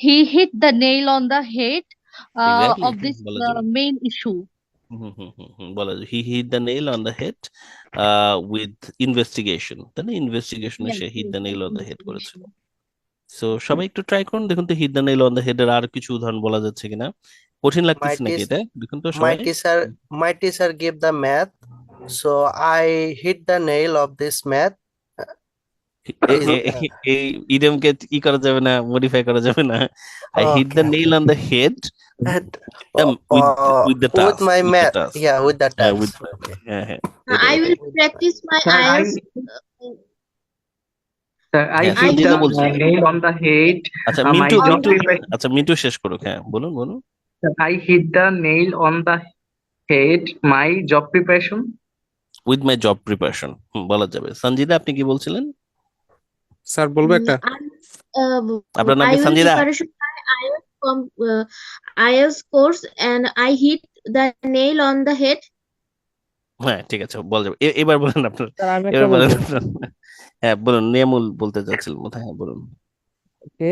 Speaker 13: he hit the nail on the head
Speaker 1: exactly,
Speaker 13: of this
Speaker 1: বলা যাবে।
Speaker 13: main issue.
Speaker 1: বলা যায় he hit the nail on the head with investigation, তাই না? ইনভেস্টিগেশনে
Speaker 13: Yes,
Speaker 1: সে hit the nail on the head করেছে।
Speaker 13: investigation.
Speaker 1: So সবাই একটু ট্রাই করুন, দেখুন তো hit the nail on the head এর আর কিছু উদাহরণ বলা যাচ্ছে কিনা। কঠিন
Speaker 6: My
Speaker 1: লাগতেছে নাকি
Speaker 6: teach
Speaker 1: এটা? দেখুন তো
Speaker 6: my
Speaker 1: সবাই।
Speaker 6: teacher gave the math, so I hit the nail of this math. Is
Speaker 1: এই ইডিয়মকে ই করা যাবে না, মডিফাই করা যাবে না। I hit the
Speaker 6: okay.
Speaker 1: Nail on the head
Speaker 6: And
Speaker 1: with with the
Speaker 6: with
Speaker 1: task,
Speaker 6: my
Speaker 1: with the
Speaker 6: math,
Speaker 1: task.
Speaker 6: yeah, with the
Speaker 1: হ্যাঁ,
Speaker 6: task. Okay.
Speaker 1: হ্যাঁ হ্যাঁ,
Speaker 7: I
Speaker 1: এটাই।
Speaker 7: will practice my
Speaker 11: Sir,
Speaker 7: IELTS.
Speaker 11: Sir, I
Speaker 1: হ্যাঁ,
Speaker 11: hit
Speaker 1: Sanjita
Speaker 11: the
Speaker 1: বলছে।
Speaker 11: nail on the head.
Speaker 1: আচ্ছা
Speaker 11: My
Speaker 1: Mintu
Speaker 11: job
Speaker 1: Mintu
Speaker 11: preparation.
Speaker 1: আচ্ছা মিন্টু শেষ করুক। হ্যাঁ, বলুন বলুন।
Speaker 11: Sir, I hit the nail on the head. My job preparation.
Speaker 1: With my job preparation বলা যাবে। সঞ্জিতা আপনি কি বলছিলেন?
Speaker 5: স্যার বলবো একটা?
Speaker 1: আপনার নাম
Speaker 7: I
Speaker 1: কি
Speaker 7: will
Speaker 1: Sanjita?
Speaker 7: preparation my IELTS course and I hit the nail on the head.
Speaker 1: হ্যাঁ, ঠিক আছে, বলা যাবে। এবার বলেন আপনার,
Speaker 16: স্যার আমি
Speaker 1: এবার
Speaker 16: একটা
Speaker 1: বলেন
Speaker 16: বলবো।
Speaker 1: আপনার। হ্যাঁ বলুন, নিয়ামুল বলতে চাচ্ছিলেন কোথায়? হ্যাঁ বলুন।
Speaker 16: ওকে,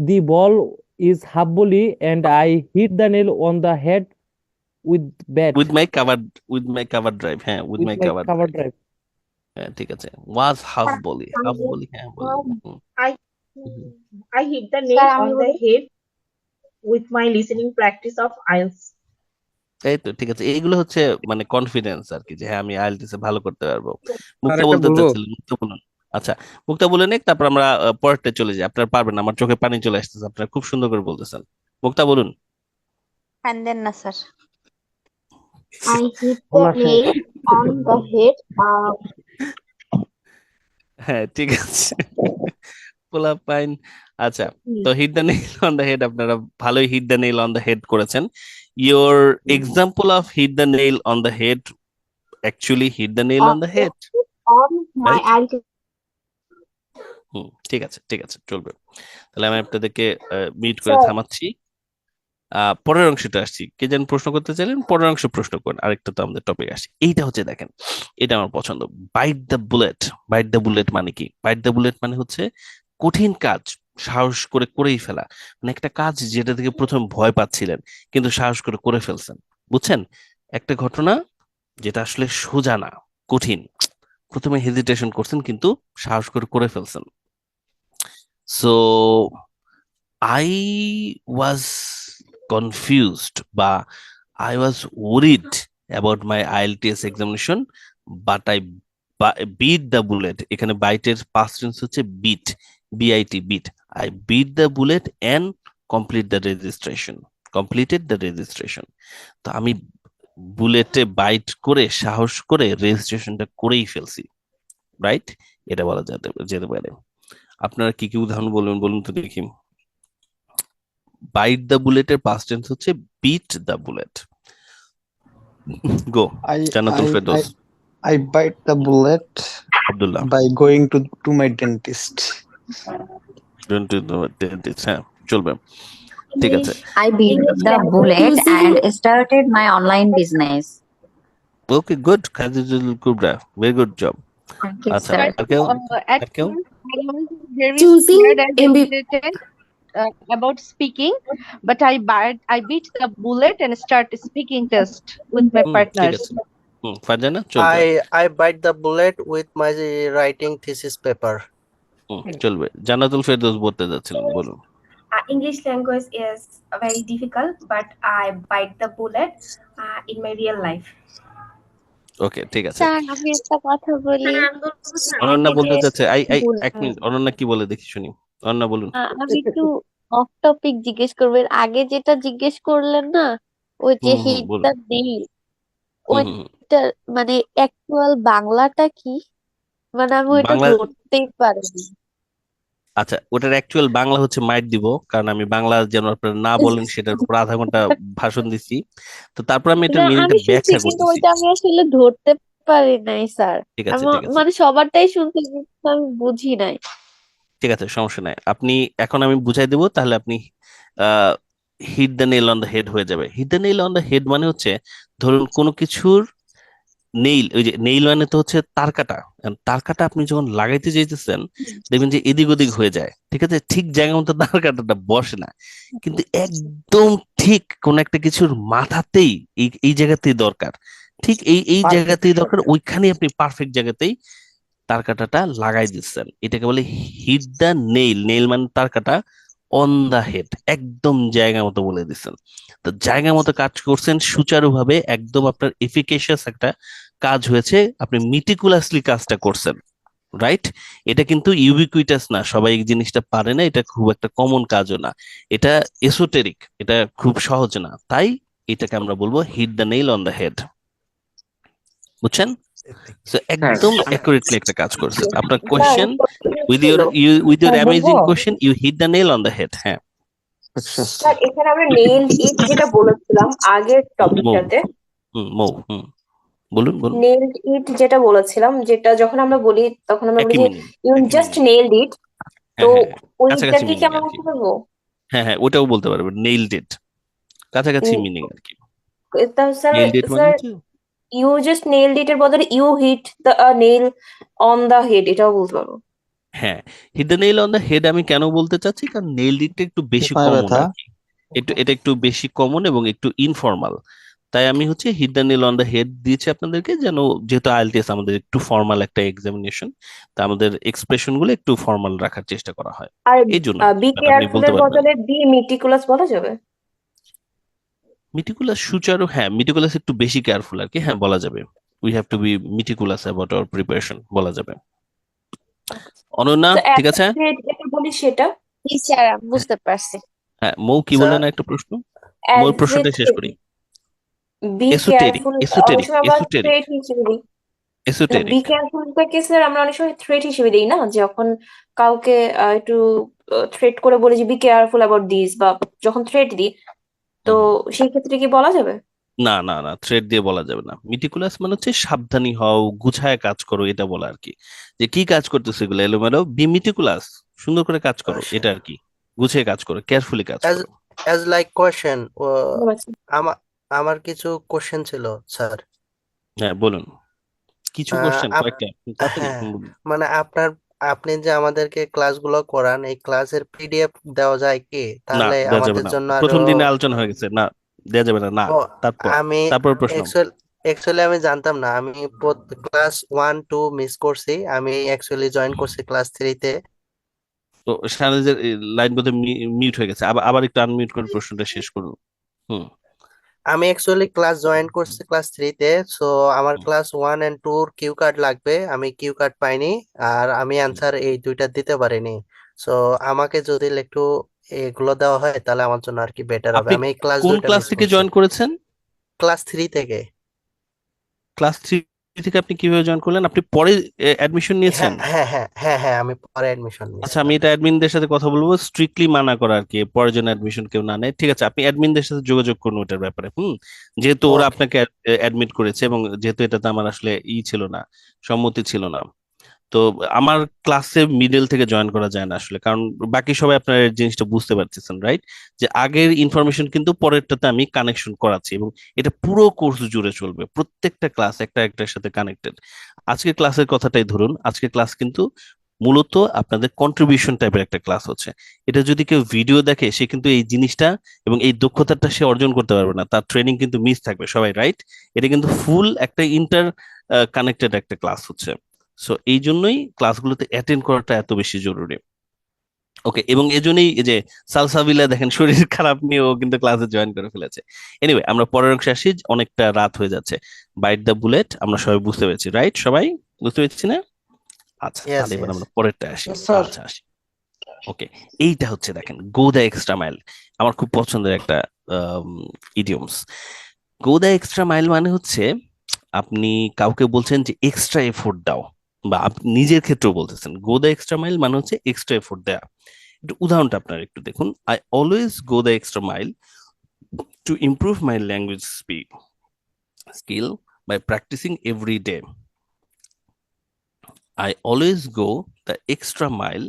Speaker 16: the ball is half volley and I hit the nail on the head with bat
Speaker 1: with my cover drive. হ্যাঁ, with
Speaker 16: with
Speaker 1: my
Speaker 16: my
Speaker 1: cover
Speaker 16: cover
Speaker 1: drive.
Speaker 16: drive.
Speaker 1: হ্যাঁ, ঠিক আছে। ওয়াজ হাফ বলি, হাফ বলি, হ্যাঁ বলুন।
Speaker 17: I hit the nail on the head with my listening practice of IELTS.
Speaker 1: এই তো ঠিক আছে। এইগুলো হচ্ছে মানে কনফিডেন্স আর কি, যে হ্যাঁ আমি আইএলটিএস এ ভালো করতে পারবো।
Speaker 5: আর
Speaker 1: মুক্তা
Speaker 5: একটা
Speaker 1: বলতে
Speaker 5: বলবো?
Speaker 1: চাচ্ছিলেন, মুক্তা বলুন। আচ্ছা, মুক্তা বলে নিক, তারপর আমরা পরেরটা চলে যাই। আপনারা পারবেন, আমার চোখে পানি চলে আসতেছে, আপনারা খুব সুন্দর করে বলতেছেন। মুক্তা বলুন।
Speaker 7: And then na sir. I hit the nail on the head.
Speaker 1: হ্যাঁ, ঠিক আছে। পোলা পাইন। আচ্ছা, তো hit the nail on the head, আপনারা ভালোই hit the nail on the head করেছেন। Your example of hit the nail on the head actually hit the nail on the head,
Speaker 7: On my
Speaker 1: right?
Speaker 7: IELTS.
Speaker 1: ঠিক আছে, ঠিক আছে, চলবে। তাহলে আমি আপনাদেরকে মিউট করে
Speaker 7: Sir.
Speaker 1: থামাচ্ছি। পরের অংশটা আসছি। কে যেন প্রশ্ন করতে চাইলেন, পরের অংশ প্রশ্ন করেন। আরেকটা তো আমাদের টপিক আসি। এইটা হচ্ছে দেখেন, এটা আমার পছন্দ। Byte the bullet. Bite the bullet মানে কি? বাইট দ্য বুলেট মানে হচ্ছে কঠিন কাজ সাহস করে করেই ফেলা। মানে একটা কাজ যেটা থেকে প্রথম ভয় পাচ্ছিলেন কিন্তু সাহস করে করে ফেলছেন। বুঝছেন? একটা ঘটনা যেটা আসলে সোজা না, কঠিন। প্রথমে হেজিটেশন করছেন কিন্তু সাহস করে করে ফেলছেন। সো I was confused বা I was worried about my IELTS examination, but I beat the bullet. এখানে বাইটের past tense হচ্ছে beat, BIT, beat. I beat the bullet and completed the registration. তো আমি বুলেটে বাইট করে সাহস করে রেজিস্ট্রেশনটা করেই ফেলছি, রাইট? এটা বলা যেতে পারে। আপনারা কি কি উদাহরণ বলবেন বলুন তো দেখি। বাইট দ্য বুলেটের পাস্ট টেন্স হচ্ছে bit the bullet. Go Jannatul Ferdous.
Speaker 11: I bite the bullet
Speaker 1: Abdullah.
Speaker 11: by going to my dentist.
Speaker 1: হ্যাঁ, চলবে, ঠিক আছে।
Speaker 18: I beat the bullet and started my online business.
Speaker 1: Okay, good. Khadijul Kubra, very good job.
Speaker 18: Thank you,
Speaker 1: আচ্ছা,
Speaker 18: sir.
Speaker 1: আর কেউ?
Speaker 13: At
Speaker 1: আর কেউ?
Speaker 13: first, I was very
Speaker 7: Choosing
Speaker 13: scared and
Speaker 7: MB
Speaker 13: hesitated about speaking, but I beat the bullet and start speaking test with my
Speaker 1: ঠিক
Speaker 13: partners.
Speaker 1: আছে। ফারজানা, চলবে।
Speaker 6: I bite the bullet with my writing thesis paper.
Speaker 1: চলবে। জান্নাতুল ফেরদৌস বলতে যাচ্ছিলেন, বলুন।
Speaker 19: English language is very difficult, but I bite the bullet in my real life.
Speaker 1: ওকে, ঠিক আছে।
Speaker 7: Sir আমি একটা কথা বলি।
Speaker 1: অনন্যা বলতে
Speaker 7: যে
Speaker 1: চাচ্ছে,
Speaker 7: ভুল
Speaker 1: এক মিনিট, অনন্যা কি বলে দেখি শুনি। অনন্যা বলুন।
Speaker 7: আমি একটু অফ টপিক জিজ্ঞেস করবো। এর আগে যেটা জিজ্ঞেস করলেন না, ওই যে হিট
Speaker 1: বলুন।
Speaker 7: দ্য নেইল,
Speaker 1: হুম,
Speaker 7: ওইটা মানে অ্যাকচুয়াল বাংলাটা কি? মানে আমি ওইটা
Speaker 1: বাংলা,
Speaker 7: ধরতেই পারিনি।
Speaker 1: আচ্ছা, ওটার অ্যাকচুয়াল বাংলা হচ্ছে মাইট দিব, কারণ আমি বাংলা যেন আপনারা না বলেন সেটার উপর আধা ঘন্টা ভাষণ দিছি। তো তারপর আমি এটার
Speaker 7: না
Speaker 1: মিনিংটা
Speaker 7: আমি শুনছি
Speaker 1: ব্যাখ্যা
Speaker 7: কিন্তু
Speaker 1: করতেছি।
Speaker 7: ওইটা আমি আসলে ধরতে পারি নাই স্যার।
Speaker 1: ঠিক আছে,
Speaker 7: আমি
Speaker 1: ঠিক আছে,
Speaker 7: মানে সবারটাই শুনছি কিন্তু আমি বুঝি নাই।
Speaker 1: ঠিক আছে, সমস্যা নাই। আপনি এখন আমি বুঝাই দেবো, তাহলে আপনি ah hit the nail on the head হয়ে যাবে। Hit the nail on the head মানে হচ্ছে, ধরুন কোনো কিছুর নেইল, ওই যে নেইল মানে তো হচ্ছে তার কাটা। তার কাটা আপনি যখন লাগাইতে যাইতেছেন, দেখবেন যে এদিক ওদিক হয়ে যায়, ঠিক আছে, ঠিক জায়গা মতো তার কাটাটা বসে না। কিন্তু একদম ঠিক কোন একটা কিছুর মাথাতেই, এই এই জায়গাতেই দরকার, ঠিক এই জায়গাতেই দরকার, ওইখানে আপনি পারফেক্ট জায়গাতেই তার কাটাটা লাগাই দিচ্ছেন। এটাকে বলে হিট দ্য নেইল। নেইল মানে তার কাটা, অন দা হেড, একদম জায়গা মতো বলে দিচ্ছেন। তো জায়গা মতো কাজ করছেন সুচারুভাবে, একদম আপনার এফিকেশিয়াস একটা কাজ হয়েছে, আপনি মিটিকুলাসলি কাজটা করছেন, রাইট? এটা কিন্তু ইউবিকুইটাস না, সবাই এই জিনিসটা পারে না, এটা খুব একটা কমন কাজও না, এটা এসোটেরিক, এটা খুব সহজ না, তাই এটাকে আমরা বলবো hit the nail on the head. বুঝছেন? So, একদম অ্যাকুরেটলি একটা কাজ করছেন। আপনার question, with your amazing question, you hit the nail on the head. হ্যাঁ,
Speaker 17: স্যার এখানে আমরা নেইল ইট যেটা বলেছিলাম আগের টপিকটাতে,
Speaker 1: বলুন বলুন।
Speaker 17: নেইলড ইট যেটা বলেছিলাম, যেটা যখন আমরা বলি তখন আমরা বলি
Speaker 1: একই
Speaker 17: যে
Speaker 1: মিনিং,
Speaker 17: ইউ জাস্ট নেইলড ইট, তো
Speaker 1: কাছাকাছি
Speaker 17: ওইটাকে কি
Speaker 1: মিনিং
Speaker 17: আমরা
Speaker 1: আর কি।
Speaker 17: বলতে পারবো?
Speaker 1: হ্যাঁ, ওটাও বলতে পারবেন, নেইলড ইট, কাছাকাছি মিনিং আর কি।
Speaker 17: স্যার
Speaker 1: নেইলড ইট মানে
Speaker 17: স্যার
Speaker 1: হচ্ছে,
Speaker 17: ইউ জাস্ট নেইলড ইট এর বদলে you hit the nail on the head, এটাও বলতে পারবো।
Speaker 1: হ্যাঁ, hit the nail on the head আমি কেন বলতে চাচ্ছি, কারণ নেইলড ইটটা একটু বেশি কমন আর কি, এটা একটু বেশি কমন এবং একটু ইনফর্মাল, তাই আমি হচ্ছে hit the nail on the head দিয়েছি আপনাদেরকে, যেন যেহেতু আইএলটিএস আমাদের একটু ফর্মাল একটা এক্সামিনেশন, তা আমাদের এক্সপ্রেশন গুলো একটু ফর্মাল রাখার চেষ্টা করা হয়,
Speaker 17: আর
Speaker 1: এই জন্য
Speaker 17: বি
Speaker 1: আপনি
Speaker 17: কেয়ারফুল
Speaker 1: বলতে
Speaker 17: এর
Speaker 1: পারবেন।
Speaker 17: বদলে বি মিটিকুলাস বলা যাবে?
Speaker 1: মিটিকুলাস সুচারু, হ্যাঁ, মিটিকুলাস একটু বেশি কেয়ারফুল আর কি, হ্যাঁ বলা যাবে, we have to be meticulous about our preparation, বলা যাবে। অনন্যা,
Speaker 17: তো
Speaker 1: ঠিক আছে?
Speaker 17: যেটা বলি সেটা
Speaker 7: স্যার আমি বুঝতে পারছি।
Speaker 1: হ্যাঁ, মৌ কি বললেন, একটা প্রশ্ন, মৌর প্রশ্নটা শেষ করি।
Speaker 17: বি
Speaker 1: এসোটেরিক,
Speaker 17: কেয়ারফুল অনেক
Speaker 1: এসোটেরিক,
Speaker 17: সময় আমরা
Speaker 1: এসোটেরিক,
Speaker 17: থ্রেট হিসেবে দিই। B
Speaker 1: esoteric.
Speaker 17: কেয়ারফুলটাকে স্যার আমরা অনেক সময় থ্রেট হিসেবে দিই না, যখন কাউকে একটু থ্রেট করে বলে যে বি কেয়ারফুল অ্যাবাউট দিস, বা যখন থ্রেট দিই, তো সেই ক্ষেত্রে কি বলা যাবে?
Speaker 1: না না না, থ্রেড দিয়ে বলা যাবে না। মিটিকুলাস মানে হচ্ছে সাবধানী হও, গুছায় কাজ করো, এটা বলা আর কি, যে কি কাজ করতেছো এগুলো এলোমেলো, বি মিটিকুলাস, সুন্দর করে কাজ করো, এটা আর কি, গুছিয়ে কাজ করো, কেয়ারফুলি কাজ করো।
Speaker 6: অ্যাজ লাইক কোয়েশ্চেন, আমার আমার কিছু কোশ্চেন ছিল স্যার।
Speaker 1: হ্যাঁ বলুন, কিছু কোশ্চেন কয়েকটা, তাড়াতাড়ি
Speaker 6: হ্যাঁ, মানে আপনি যে আমাদেরকে ক্লাসগুলো করান, এই ক্লাসের পিডিএফ দেওয়া যায় কি?
Speaker 1: না,
Speaker 6: তাহলে
Speaker 1: দেওয়া যাবে
Speaker 6: আমাদের
Speaker 1: না,
Speaker 6: জন্য
Speaker 1: প্রথম
Speaker 6: আরো
Speaker 1: দিনে আলোচনা হয়ে গেছে, না দেওয়া যাবে না, না।
Speaker 6: ও, আমি
Speaker 1: তারপর প্রশ্ন।
Speaker 6: অ্যাকচুয়ালি আমি জানতাম না, আমি ক্লাস 1-2 মিস করছি, আমি অ্যাকচুয়ালি জয়েন করছি ক্লাস 3-তে।
Speaker 1: তো শাহনাজের লাইন বোধহয় মিউট হয়ে গেছে, আবার আবার একটু আনমিউট করে প্রশ্নটা শেষ করুন।
Speaker 6: আমি অ্যাকচুয়ালি ক্লাস জয়েন করছি ক্লাস 3-তে, সো আমার ক্লাস 1 and 2 কিউ কার্ড লাগবে, আমি কিউ কার্ড পাইনি, আর আমি অ্যান্সার এই দুইটা দিতে পারিনি। সো আমাকে যদি একটু এগুলো দেওয়া হয় তাহলে আমার জন্য আর কি বেটার হবে।
Speaker 1: আপনি
Speaker 6: আমি এই ক্লাস
Speaker 1: কোন
Speaker 6: দুইটা
Speaker 1: ক্লাস
Speaker 6: মিস
Speaker 1: থেকে
Speaker 6: করছি।
Speaker 1: জয়েন করেছেন?
Speaker 6: ক্লাস 3 থেকে।
Speaker 1: ক্লাস 3 থেকে আপনি কিভাবে জয়েন করলেন? আপনি পরে অ্যাডমিশন নিয়েছেন?
Speaker 6: হ্যাঁ, আমি পরে অ্যাডমিশন নিয়েছি।
Speaker 1: আচ্ছা, আমি এটা অ্যাডমিনদের সাথে কথা বলবো, স্ট্রিক্টলি মানা করা আর কি, পরে যেন অ্যাডমিশন কেউ না নেয়, ঠিক আছে? আপনি অ্যাডমিনদের সাথে যোগাযোগ করুন ওটার ব্যাপারে, যেহেতু ওরা আপনাকে অ্যাডমিট করেছে, এবং যেহেতু এটাতে আমার আসলে ছিল না, সম্মতি ছিল না, তো আমার ক্লাসে মিডল থেকে জয়েন করা যায় না আসলে, কারণ বাকি সবাই আপনার এই জিনিসটা বুঝতে পারতেছেন, রাইট? যে আগের ইনফরমেশন কিন্তু পরেরটাতে আমি কানেকশন করাচ্ছি, এবং এটা পুরো কোর্স জুড়ে চলবে, প্রত্যেকটা ক্লাস একটা একটার সাথে কানেক্টেড। আজকের ক্লাসের কথাটাই ধরুন, আজকের ক্লাস কিন্তু মূলত আপনাদের কন্ট্রিবিউশন টাইপের একটা ক্লাস হচ্ছে। এটা যদি কেউ ভিডিও দেখে, সে কিন্তু এই জিনিসটা এবং এই দক্ষতাটা সে অর্জন করতে পারবে না, তার ট্রেনিং কিন্তু মিস থাকবে সবাই, রাইট? এটা কিন্তু ফুল একটা ইন্টার কানেক্টেড একটা ক্লাস হচ্ছে। সো এই জন্যই ক্লাসগুলোতে অ্যাটেন্ড করাটা এত বেশি জরুরি। ওকে, এবং এজন্যই এই যে সালসাবিলা দেখেন শরীর খারাপ নিয়েও কিন্তু ক্লাসে জয়েন করে ফেলেছে। এনিওয়ে, আমরা পরের অংশে আসি, অনেকটা রাত হয়ে যাচ্ছে। বাইট দ্য বুলেট আমরা সবাই বুঝতে পেরেছি, রাইট? সবাই বুঝতে পেরেছি না? আচ্ছা,
Speaker 6: Yes,
Speaker 1: তাহলে এবার
Speaker 6: yes.
Speaker 1: আমরা পরেরটা আসি।
Speaker 12: Yes, sir.
Speaker 1: আচ্ছা, আসি। ওকে, এইটা হচ্ছে দেখেন গো দ্য এক্সট্রা মাইল, আমার খুব পছন্দের একটা idioms. Go the extra mile মানে হচ্ছে আপনি কাউকে বলছেন যে এক্সট্রা এফোর্ট দাও, বা আপনি নিজের ক্ষেত্রেও বলতেছেন গো দ্য এক্সট্রা মাইল মানে হচ্ছে এক্সট্রা এফোর্ট দেয়া। একটু উদাহরণটা আপনারা একটু দেখুন। I always go the extra mile to improve my language skill by practising every day. I always go the extra mile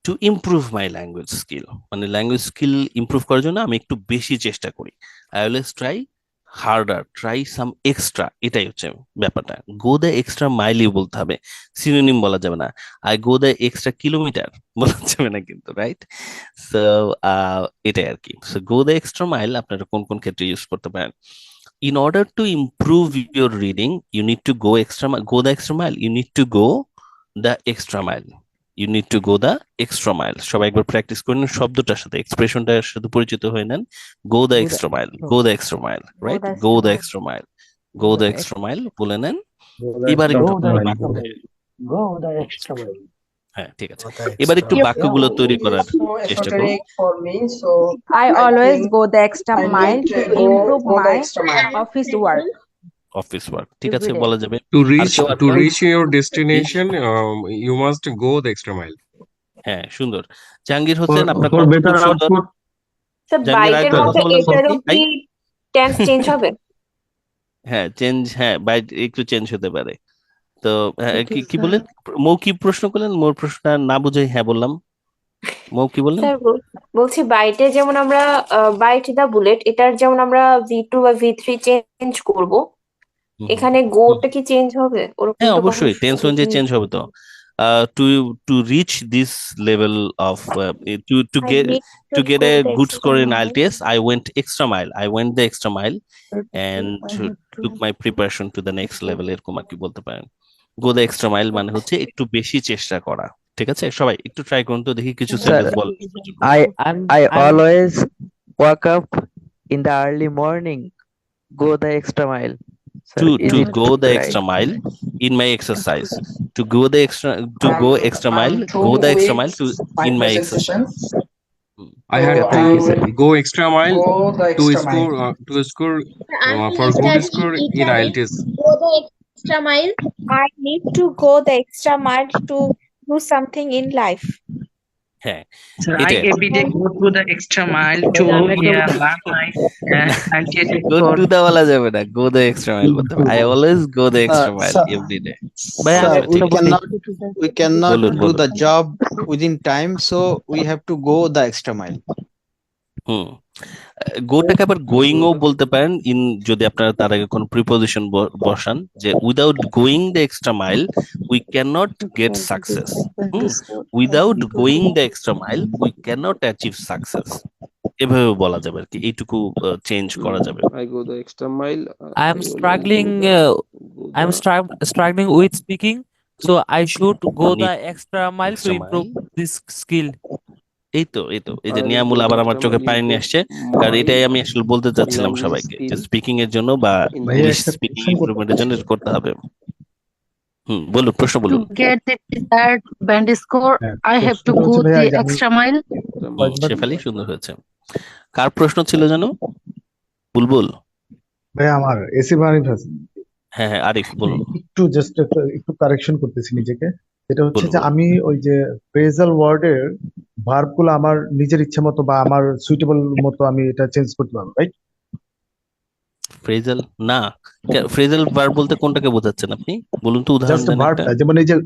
Speaker 1: to improve my language skill. মানে language skill improve করার জন্য আমি একটু বেশি চেষ্টা করি। I always try harder, try some extra, এটাই হচ্ছে ব্যাপারটা। গো দ্য এক্সট্রা মাইলই বলতে হবে, সিনোনিম বলা যাবে না। I go the extra kilometre বলা যাবে না কিন্তু, রাইট? সো এটাই আর কি। So go the extra mile আপনারা কোন কোন ক্ষেত্রে ইউজ করতে পারেন? In order to improve your reading, you need to go go the extra mile. You need to go the extra mile. You need to go the extra mile. সবাই একবার practice করেন শব্দটার সাথে, এক্সপ্রেশনটার সাথে পরিচিত হয়ে নেন। Go the extra mile. Go the extra mile. Right? Go the extra mile. Go the extra mile বলে নেন। এবার একটু হ্যাঁ, ঠিক আছে। এবার একটু বাক্যগুলো তৈরি করার চেষ্টা করুন।
Speaker 12: For me, so
Speaker 20: I always go the extra mile to improve my office work.
Speaker 1: Office work, ঠিক আছে, বলা যাবে।
Speaker 5: To reach your destination, you must go the extra mile.
Speaker 1: হ্যাঁ, সুন্দর। জাহাঙ্গীর হোসেন, আপনার
Speaker 14: For
Speaker 1: কথা
Speaker 14: better
Speaker 1: খুব সুন্দর।
Speaker 14: output.
Speaker 17: স্যার
Speaker 1: জাহাঙ্গীর
Speaker 17: বাইটের
Speaker 1: আরেকটা
Speaker 17: মধ্যে
Speaker 1: কথা বলেন তো।
Speaker 17: এটারও কি টেন্স চেঞ্জ হবে?
Speaker 1: হ্যাঁ, চেঞ্জ, হ্যাঁ, বাইট একটু চেঞ্জ হতে পারে। তো কি বলেন? মৌ কি প্রশ্ন করলেন? মোর প্রশ্নটা না বুঝে হ্যাঁ বললাম। মৌ কি বললেন?
Speaker 17: স্যার বলছি বাইটে যেমন আমরা বাইট দা বুলেট, এটার যেমন আমরা V2 বা V3 চেঞ্জ করব, এখানে গোটা কি চেঞ্জ হবে? ওরকম
Speaker 1: হ্যাঁ,
Speaker 17: তো
Speaker 1: অবশ্যই
Speaker 17: কখনো
Speaker 1: টেন্স অনুযায়ী চেঞ্জ হবে তো। To reach this level of to
Speaker 17: I
Speaker 1: get
Speaker 17: need
Speaker 1: to
Speaker 17: to
Speaker 1: get
Speaker 17: go
Speaker 1: a
Speaker 17: the
Speaker 1: good
Speaker 17: extra
Speaker 1: score in
Speaker 17: mile.
Speaker 1: IELTS, I went extra mile. I went the extra mile and took my preparation to the next level, এরকম আর কি বলতে পারেন। Go the extra mile মানে হচ্ছে একটু বেশি চেষ্টা করা। ঠিক আছে, সবাই একটু ট্রাই করুন তো, দেখি কিছু sentence ball.
Speaker 21: I always wake up in the early morning. Go the extra mile. Sir,
Speaker 1: To
Speaker 21: is it
Speaker 1: go the
Speaker 21: right?
Speaker 1: extra mile in my exercise. To go extra mile, go the extra mile in my exercise.
Speaker 5: I had
Speaker 21: Okay, thank you, sir.
Speaker 5: to go extra mile
Speaker 12: go the
Speaker 5: to
Speaker 12: extra
Speaker 5: score for good score in IELTS.
Speaker 7: Go the extra mile. I need to go the extra mile to do something in life.
Speaker 1: হ্যাঁ,
Speaker 11: Sir, I
Speaker 1: এটাই।
Speaker 11: every day go to the extra mile to learn my IELTS
Speaker 1: Go
Speaker 11: score.
Speaker 1: to the বলা যাবে না, go the extra mile বলতে হবে। I always go the extra mile
Speaker 12: sir.
Speaker 1: every day.
Speaker 12: Sir, we
Speaker 1: ঠিক আছে।
Speaker 12: cannot
Speaker 1: বলুন,
Speaker 12: do
Speaker 1: বলুন।
Speaker 12: the job within time, so we have to go the extra mile.
Speaker 1: গোটাকে আবার গোয়িং ও বলতে পারেন, ইন যদি আপনারা তার আগে কোনো প্রিপোজিশন বসান, যে without going the extra mile we can not get success. Without going the extra mile we can not achieve success, এভাবে বলা যাবে আর কি। এইটুকু চেঞ্জ করা যাবে।
Speaker 5: I go the extra mile.
Speaker 16: I am struggling with speaking, so I should go the extra mile to
Speaker 1: extra
Speaker 16: improve
Speaker 1: mile.
Speaker 16: this skill.
Speaker 1: এই যে নিয়ামুল আবার আমার চোখে পানি নিয়ে আসছে, কারণ এটাই আমি আসলে বলতে চাচ্ছিলাম সবাইকে, যে স্পিকিং এর জন্য বা ইংলিশ স্পিকিং ইমপ্রুভমেন্টের জন্য এটা করতে হবে। বলুন, প্রশ্ন বলুন।
Speaker 20: To get the desired band score, I have to go the extra mile.
Speaker 1: Shefali, সুন্দর হয়েছে। কার প্রশ্ন ছিল জানো? বুলবুল
Speaker 9: ভাই আমার এসি আরিফ হাসান।
Speaker 1: হ্যাঁ, আরিফ বলুন।
Speaker 9: একটু জাস্ট একটু কারেকশন করতেছি নিজেকে। এটা হচ্ছে
Speaker 1: বলুন,
Speaker 9: যে
Speaker 1: বলুন।
Speaker 9: আমি ওই যে ফ্রেজাল ওয়ার্ডের ভার্ব গুলো আমার নিজের ইচ্ছা মতো বা আমার সুইটেবল মতো আমি এটা চেঞ্জ করতে পারবো, রাইট?
Speaker 1: ফ্রেজাল না, ফ্রেজাল ভার্ব বলতে কোনটাকে বোঝাচ্ছেন আপনি? বলুন তো, উদাহরণ
Speaker 9: জাস্ট
Speaker 1: দেন একটা।
Speaker 9: ভার্বটা, যেমন এই যে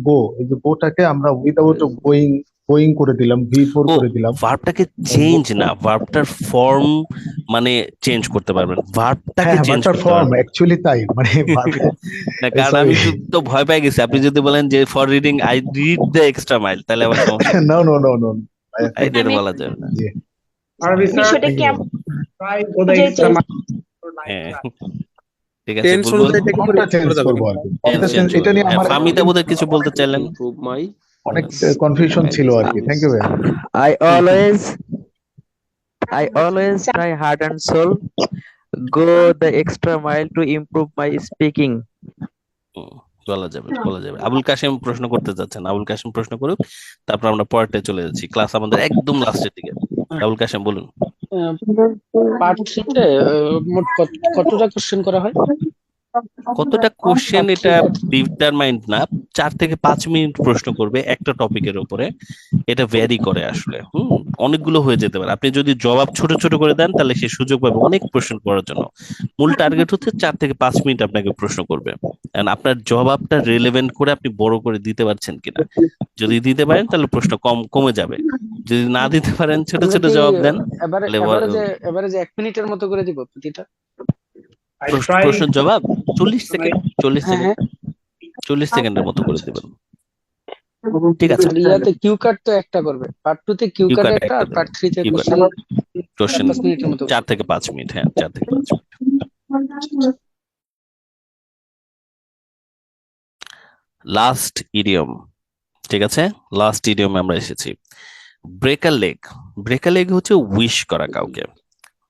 Speaker 9: গো, এই যে গোটাকে আমরা উইদাউট গোয়িং করে দিলাম, V4 করে দিলাম।
Speaker 1: ভার্বটাকে চেঞ্জ না, ভার্বটার ফর্ম মানে চেঞ্জ করতে পারবেন, ভার্বটাকে
Speaker 9: হ্যাঁ,
Speaker 1: চেঞ্জ
Speaker 9: ভার্বটার
Speaker 1: করতে
Speaker 9: ফর্ম
Speaker 1: পারবেন
Speaker 9: অ্যাকচুয়ালি তাই, মানে
Speaker 1: না, কারণ আমি তো ভয় পেয়ে গেছি। আপনি যদি বলেন যে for reading I read the extra mile, তাহলে আবার সমস্যা।
Speaker 9: নো নো নো নো,
Speaker 1: এটা বলা যাবে না।
Speaker 17: বিষয়টা কেমন?
Speaker 1: হ্যাঁ, ঠিক আছে,
Speaker 5: Tense
Speaker 1: বুলবুল।
Speaker 5: অনুযায়ী এটাকে পরিবর্তন করা যাবে।
Speaker 9: চেঞ্জ করব আর কি। এটা নিয়ে আমার
Speaker 1: ফামিদা বোধহয় কিছু বলতে চাইলেন।
Speaker 5: Improve my
Speaker 9: অনেক কনফিউশন ছিল আর কি। থ্যাংক ইউ ভাই।
Speaker 21: I always try heart and soul, go the extra mile to improve my speaking.
Speaker 1: বলা যাবে বলা যাবে। আবুল কাশিম প্রশ্ন করতে যাচ্ছেন, আবুল কাশিম প্রশ্ন করুক, তারপর আমরা পরেরটায় চলে যাচ্ছি। ক্লাস আমাদের একদম লাস্টের দিকে। আবুল কাশিম বলুন।
Speaker 4: পার্ট 3 তে মোট কতটা কোশ্চেন করা হয়?
Speaker 1: কতটা কোশ্চেন এটা ডিটারমাইন্ড না, 4 থেকে 5 মিনিট প্রশ্ন করবে একটা টপিকের উপরে, এটা ভ্যারি করে আসলে। অনেকগুলো হয়ে যেতে পারে। আপনি যদি জবাব ছোট ছোট করে দেন তাহলে সে সুযোগ পাবে অনেক প্রশ্ন করার জন্য। মূল টার্গেট হচ্ছে 4 থেকে 5 মিনিট আপনাকে প্রশ্ন করবে, কারণ আপনার জবাবটা রিলেভেন্ট করে আপনি বড় করে দিতে পারছেন কিনা। যদি দিতে পারেন তাহলে প্রশ্ন কমে যাবে, যদি না দিতে পারেন ছোট ছোট জবাব দেন তাহলে
Speaker 4: এভারেজে 1 মিনিটের মতো করে দিব প্রতিটা
Speaker 1: প্রশ্নের জবাব 40 সেকেন্ড 40 সেকেন্ডের মতো করে দেবেন। ঠিক আছে।
Speaker 4: ইয়াতে কিউ কার্ড তো একটা করবে, পার্ট 2 তে কিউ কার্ড একটা, আর পার্ট 3 তে
Speaker 1: কোশ্চেন 4 থেকে 5 মিনিট। হ্যাঁ, 4 থেকে 5 মিনিট। Last idiom. ঠিক আছে, লাস্ট ইডিয়মে আমরা এসেছি। Break a leg. Break a leg হচ্ছে উইশ করা কাউকে।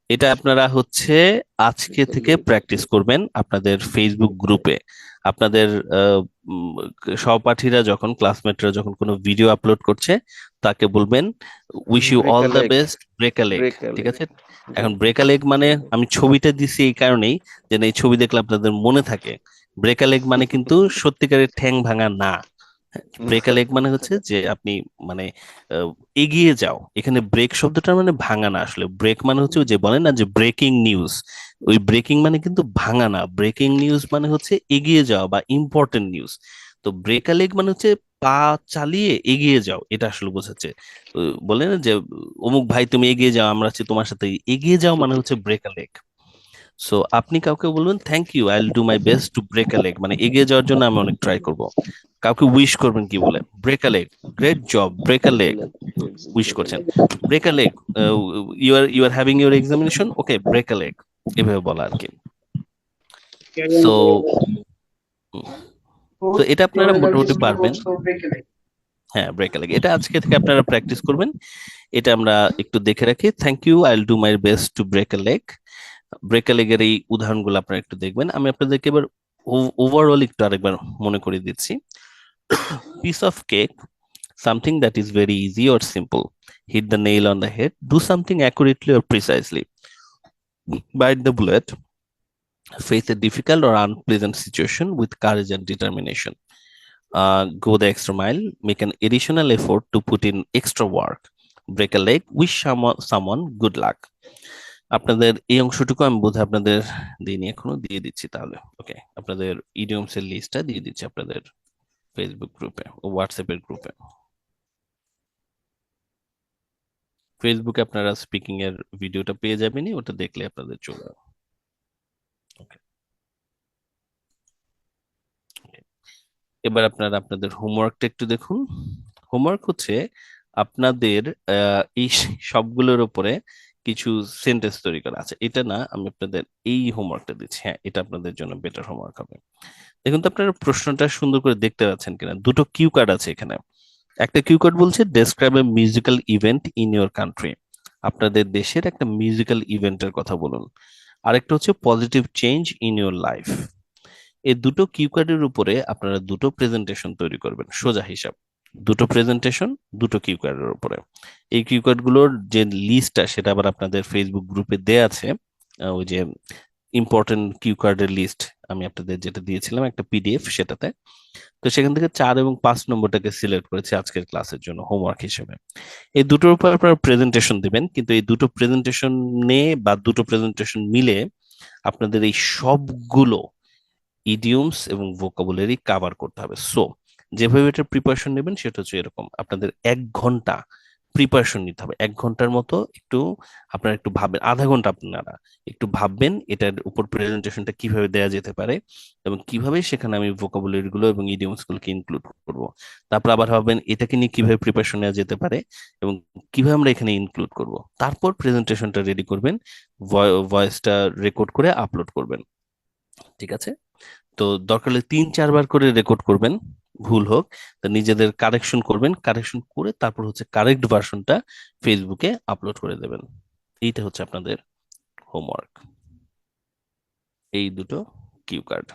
Speaker 1: এটা আপনারা হচ্ছে আজকে থেকে প্র্যাকটিস করবেন আপনাদের ফেসবুক গ্রুপে। আপনাদের সহপাঠীরা যখন, ক্লাসমেটরা যখন কোনো ভিডিও আপলোড করছে, তাকে বলবেন wish you all the best, break a leg. ঠিক আছে। এখন ব্রেক আ লেগ মানে আমি ছবিটা দিছি এই কারণেই যে এই ছবি দেখলে আপনাদের মনে থাকে। ব্রেক আ লেগ মানে কিন্তু সত্যিকারের ঠ্যাং ভাঙা না। ব্রেক আ লেগ মানে হচ্ছে যে আপনি মানে এগিয়ে যাও। এখানে ব্রেক শব্দটা মানে ভাঙা না। আসলে ব্রেক মানে হচ্ছে যে বলেন না যে ব্রেকিং নিউজ, ওই ব্রেকিং মানে কিন্তু ভাঙা না। ব্রেকিং নিউজ মানে হচ্ছে এগিয়ে যাওয়া বা ইম্পর্টেন্ট নিউজ। তো ব্রেক আ লেগ মানে হচ্ছে পা চালিয়ে এগিয়ে যাও, এটা আসলে বোঝাচ্ছে। বলে না যে অমুক ভাই তুমি এগিয়ে যাও, আমরা আছি তোমার সাথে। এগিয়ে যাও মানে হচ্ছে ব্রেক আ লেগ। সো আপনি কাউকে বলবেন thank you, I will do my best to break a leg, মানে এগিয়ে যাওয়ার জন্য আমি অনেক ট্রাই করব। কাউকে উইশ করবেন কি বলে? Break a leg, great job, break a leg, wish করছেন। Break a leg, you are having your examination, okay break a leg, এভাবে বলা আর কি। সো তো এটা আপনারা মোটামুটি পারবেন। হ্যাঁ, ব্রেক আ লেগ, এটা আজকে থেকে আপনারা প্র্যাকটিস করবেন। এটা আমরা একটু দেখে রাখি। Thank you, I will do my best to break a leg. Break a লেগের এই উদাহরণগুলো আপনারা একটু দেখবেন। আমি আপনাদেরকে এবার ওভারঅল একটু আরেকবার মনে করে দিচ্ছি। Piece of cake, something that is very easy or simple. Hit the nail on the head. Do something accurately or precisely. Bite the bullet. Face a difficult or unpleasant situation with courage and determination. Go the extra mile. Make an additional effort to put in extra work. Break a leg. Wish someone good luck. আপনাদের এই অংশটুকু আমি বোধহয় আপনাদের দিইনি, এখনো দিয়ে দিচ্ছি। তাহলে ওকে, আপনাদের ইডিয়মস এর লিস্টটা দিয়ে দিচ্ছি আপনাদের ফেসবুক গ্রুপে ও হোয়াটসঅ্যাপের গ্রুপে। ফেসবুকে আপনারা স্পিকিং এর ভিডিওটা পেয়ে যাবেনই, ওটা দেখলে আপনাদের চলে যাবে। এবার আপনারা আপনাদের হোমওয়ার্কটা একটু দেখুন। হোমওয়ার্ক হচ্ছে আপনাদের এই সবগুলোর উপরে কিছু সেন্টেন্স তৈরি করা আছে। এটা না, আমি আপনাদের এই হোমওয়ার্কটা দিচ্ছি। হ্যাঁ, এটা আপনাদের জন্য বেটার হোমওয়ার্ক হবে। দেখুন তো আপনারা প্রশ্নটা সুন্দর করে দেখতে পাচ্ছেন কিনা। দুটো কিউ কার্ড আছে এখানে। একটা কিউ কার্ড বলছে describe a musical event in your country. আপনাদের দেশের একটা মিউজিক্যাল ইভেন্টের কথা বলুন। আরেকটা হচ্ছে positive change in your life. এই দুটো কিউ কার্ডের উপরে আপনারা দুটো প্রেজেন্টেশন তৈরি করবেন। সোজা হিসাব, দুটো প্রেজেন্টেশন দুটো কিউ কার্ডের উপরে। এই কিউ কার্ডগুলোর যে লিস্টটা সেটা আবার আপনাদের ফেসবুক গ্রুপে দেয়া আছে। ওই যে ইম্পর্টেন্ট কিউ কার্ডের লিস্ট আমি আপনাদের যেটা দিয়েছিলাম একটা পিডিএফ, সেটাতে। তো সেখান থেকে 4 এবং 5 নম্বরটাকে সিলেক্ট করেছি আজকের ক্লাসের জন্য হোমওয়ার্ক হিসেবে। এই দুটোর উপর আপনারা প্রেজেন্টেশন দিবেন, কিন্তু এই দুটো প্রেজেন্টেশনে বা দুটো প্রেজেন্টেশন মিলে আপনাদের এই সবগুলো ইডিয়মস এবং ভোকাবুলারি কভার করতে হবে। সো যেভাবে এটা প্রিপারেশন নেবেন সেটা হচ্ছে এরকম। আপনাদের 1 ঘন্টা প্রিপারেশন নিতে হবে। 1 ঘন্টার মতো একটু আপনারা একটু ভাববেন, আধা ঘন্টা আপনারা একটু ভাববেন এটার উপর প্রেজেন্টেশনটা কিভাবে দেওয়া যেতে পারে এবং কিভাবে সেখানে আমি ভোকাবুলারি গুলো এবং ইডিয়মস গুলোকে ইনক্লুড করব। তারপর আবার ভাববেন এটাকে নিয়ে কিভাবে প্রিপারেশন নেওয়া যেতে পারে এবং কিভাবে আমরা এখানে ইনক্লুড করব। তারপর প্রেজেন্টেশনটা রেডি করবেন, ভয়েসটা রেকর্ড করে আপলোড করবেন। ঠিক আছে? তো দরকার হলে 3-4 বার করে রেকর্ড করবেন, ভুল হোক, তা নিজেদের কারেকশন করবেন, কারেকশন করে তারপর হচ্ছে কারেক্ট ভার্সনটা ফেসবুকে আপলোড করে দেবেন। এইটা হচ্ছে আপনাদের হোমওয়ার্ক, এই দুটো কিউ কার্ড।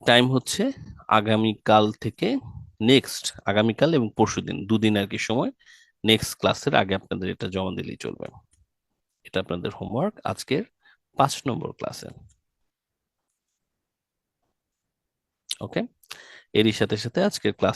Speaker 1: টাইম হচ্ছে আগামীকাল থেকে নেক্সট, আগামীকাল এবং পরশুদিন, দুদিন আর কি সময়, নেক্সট ক্লাসের আগে আপনাদের এটা জমা দিলেই চলবে। এটা আপনাদের হোমওয়ার্ক আজকের 5 নম্বর ক্লাসে। ওকে, এরই সাথে সাথে আজকের ক্লাস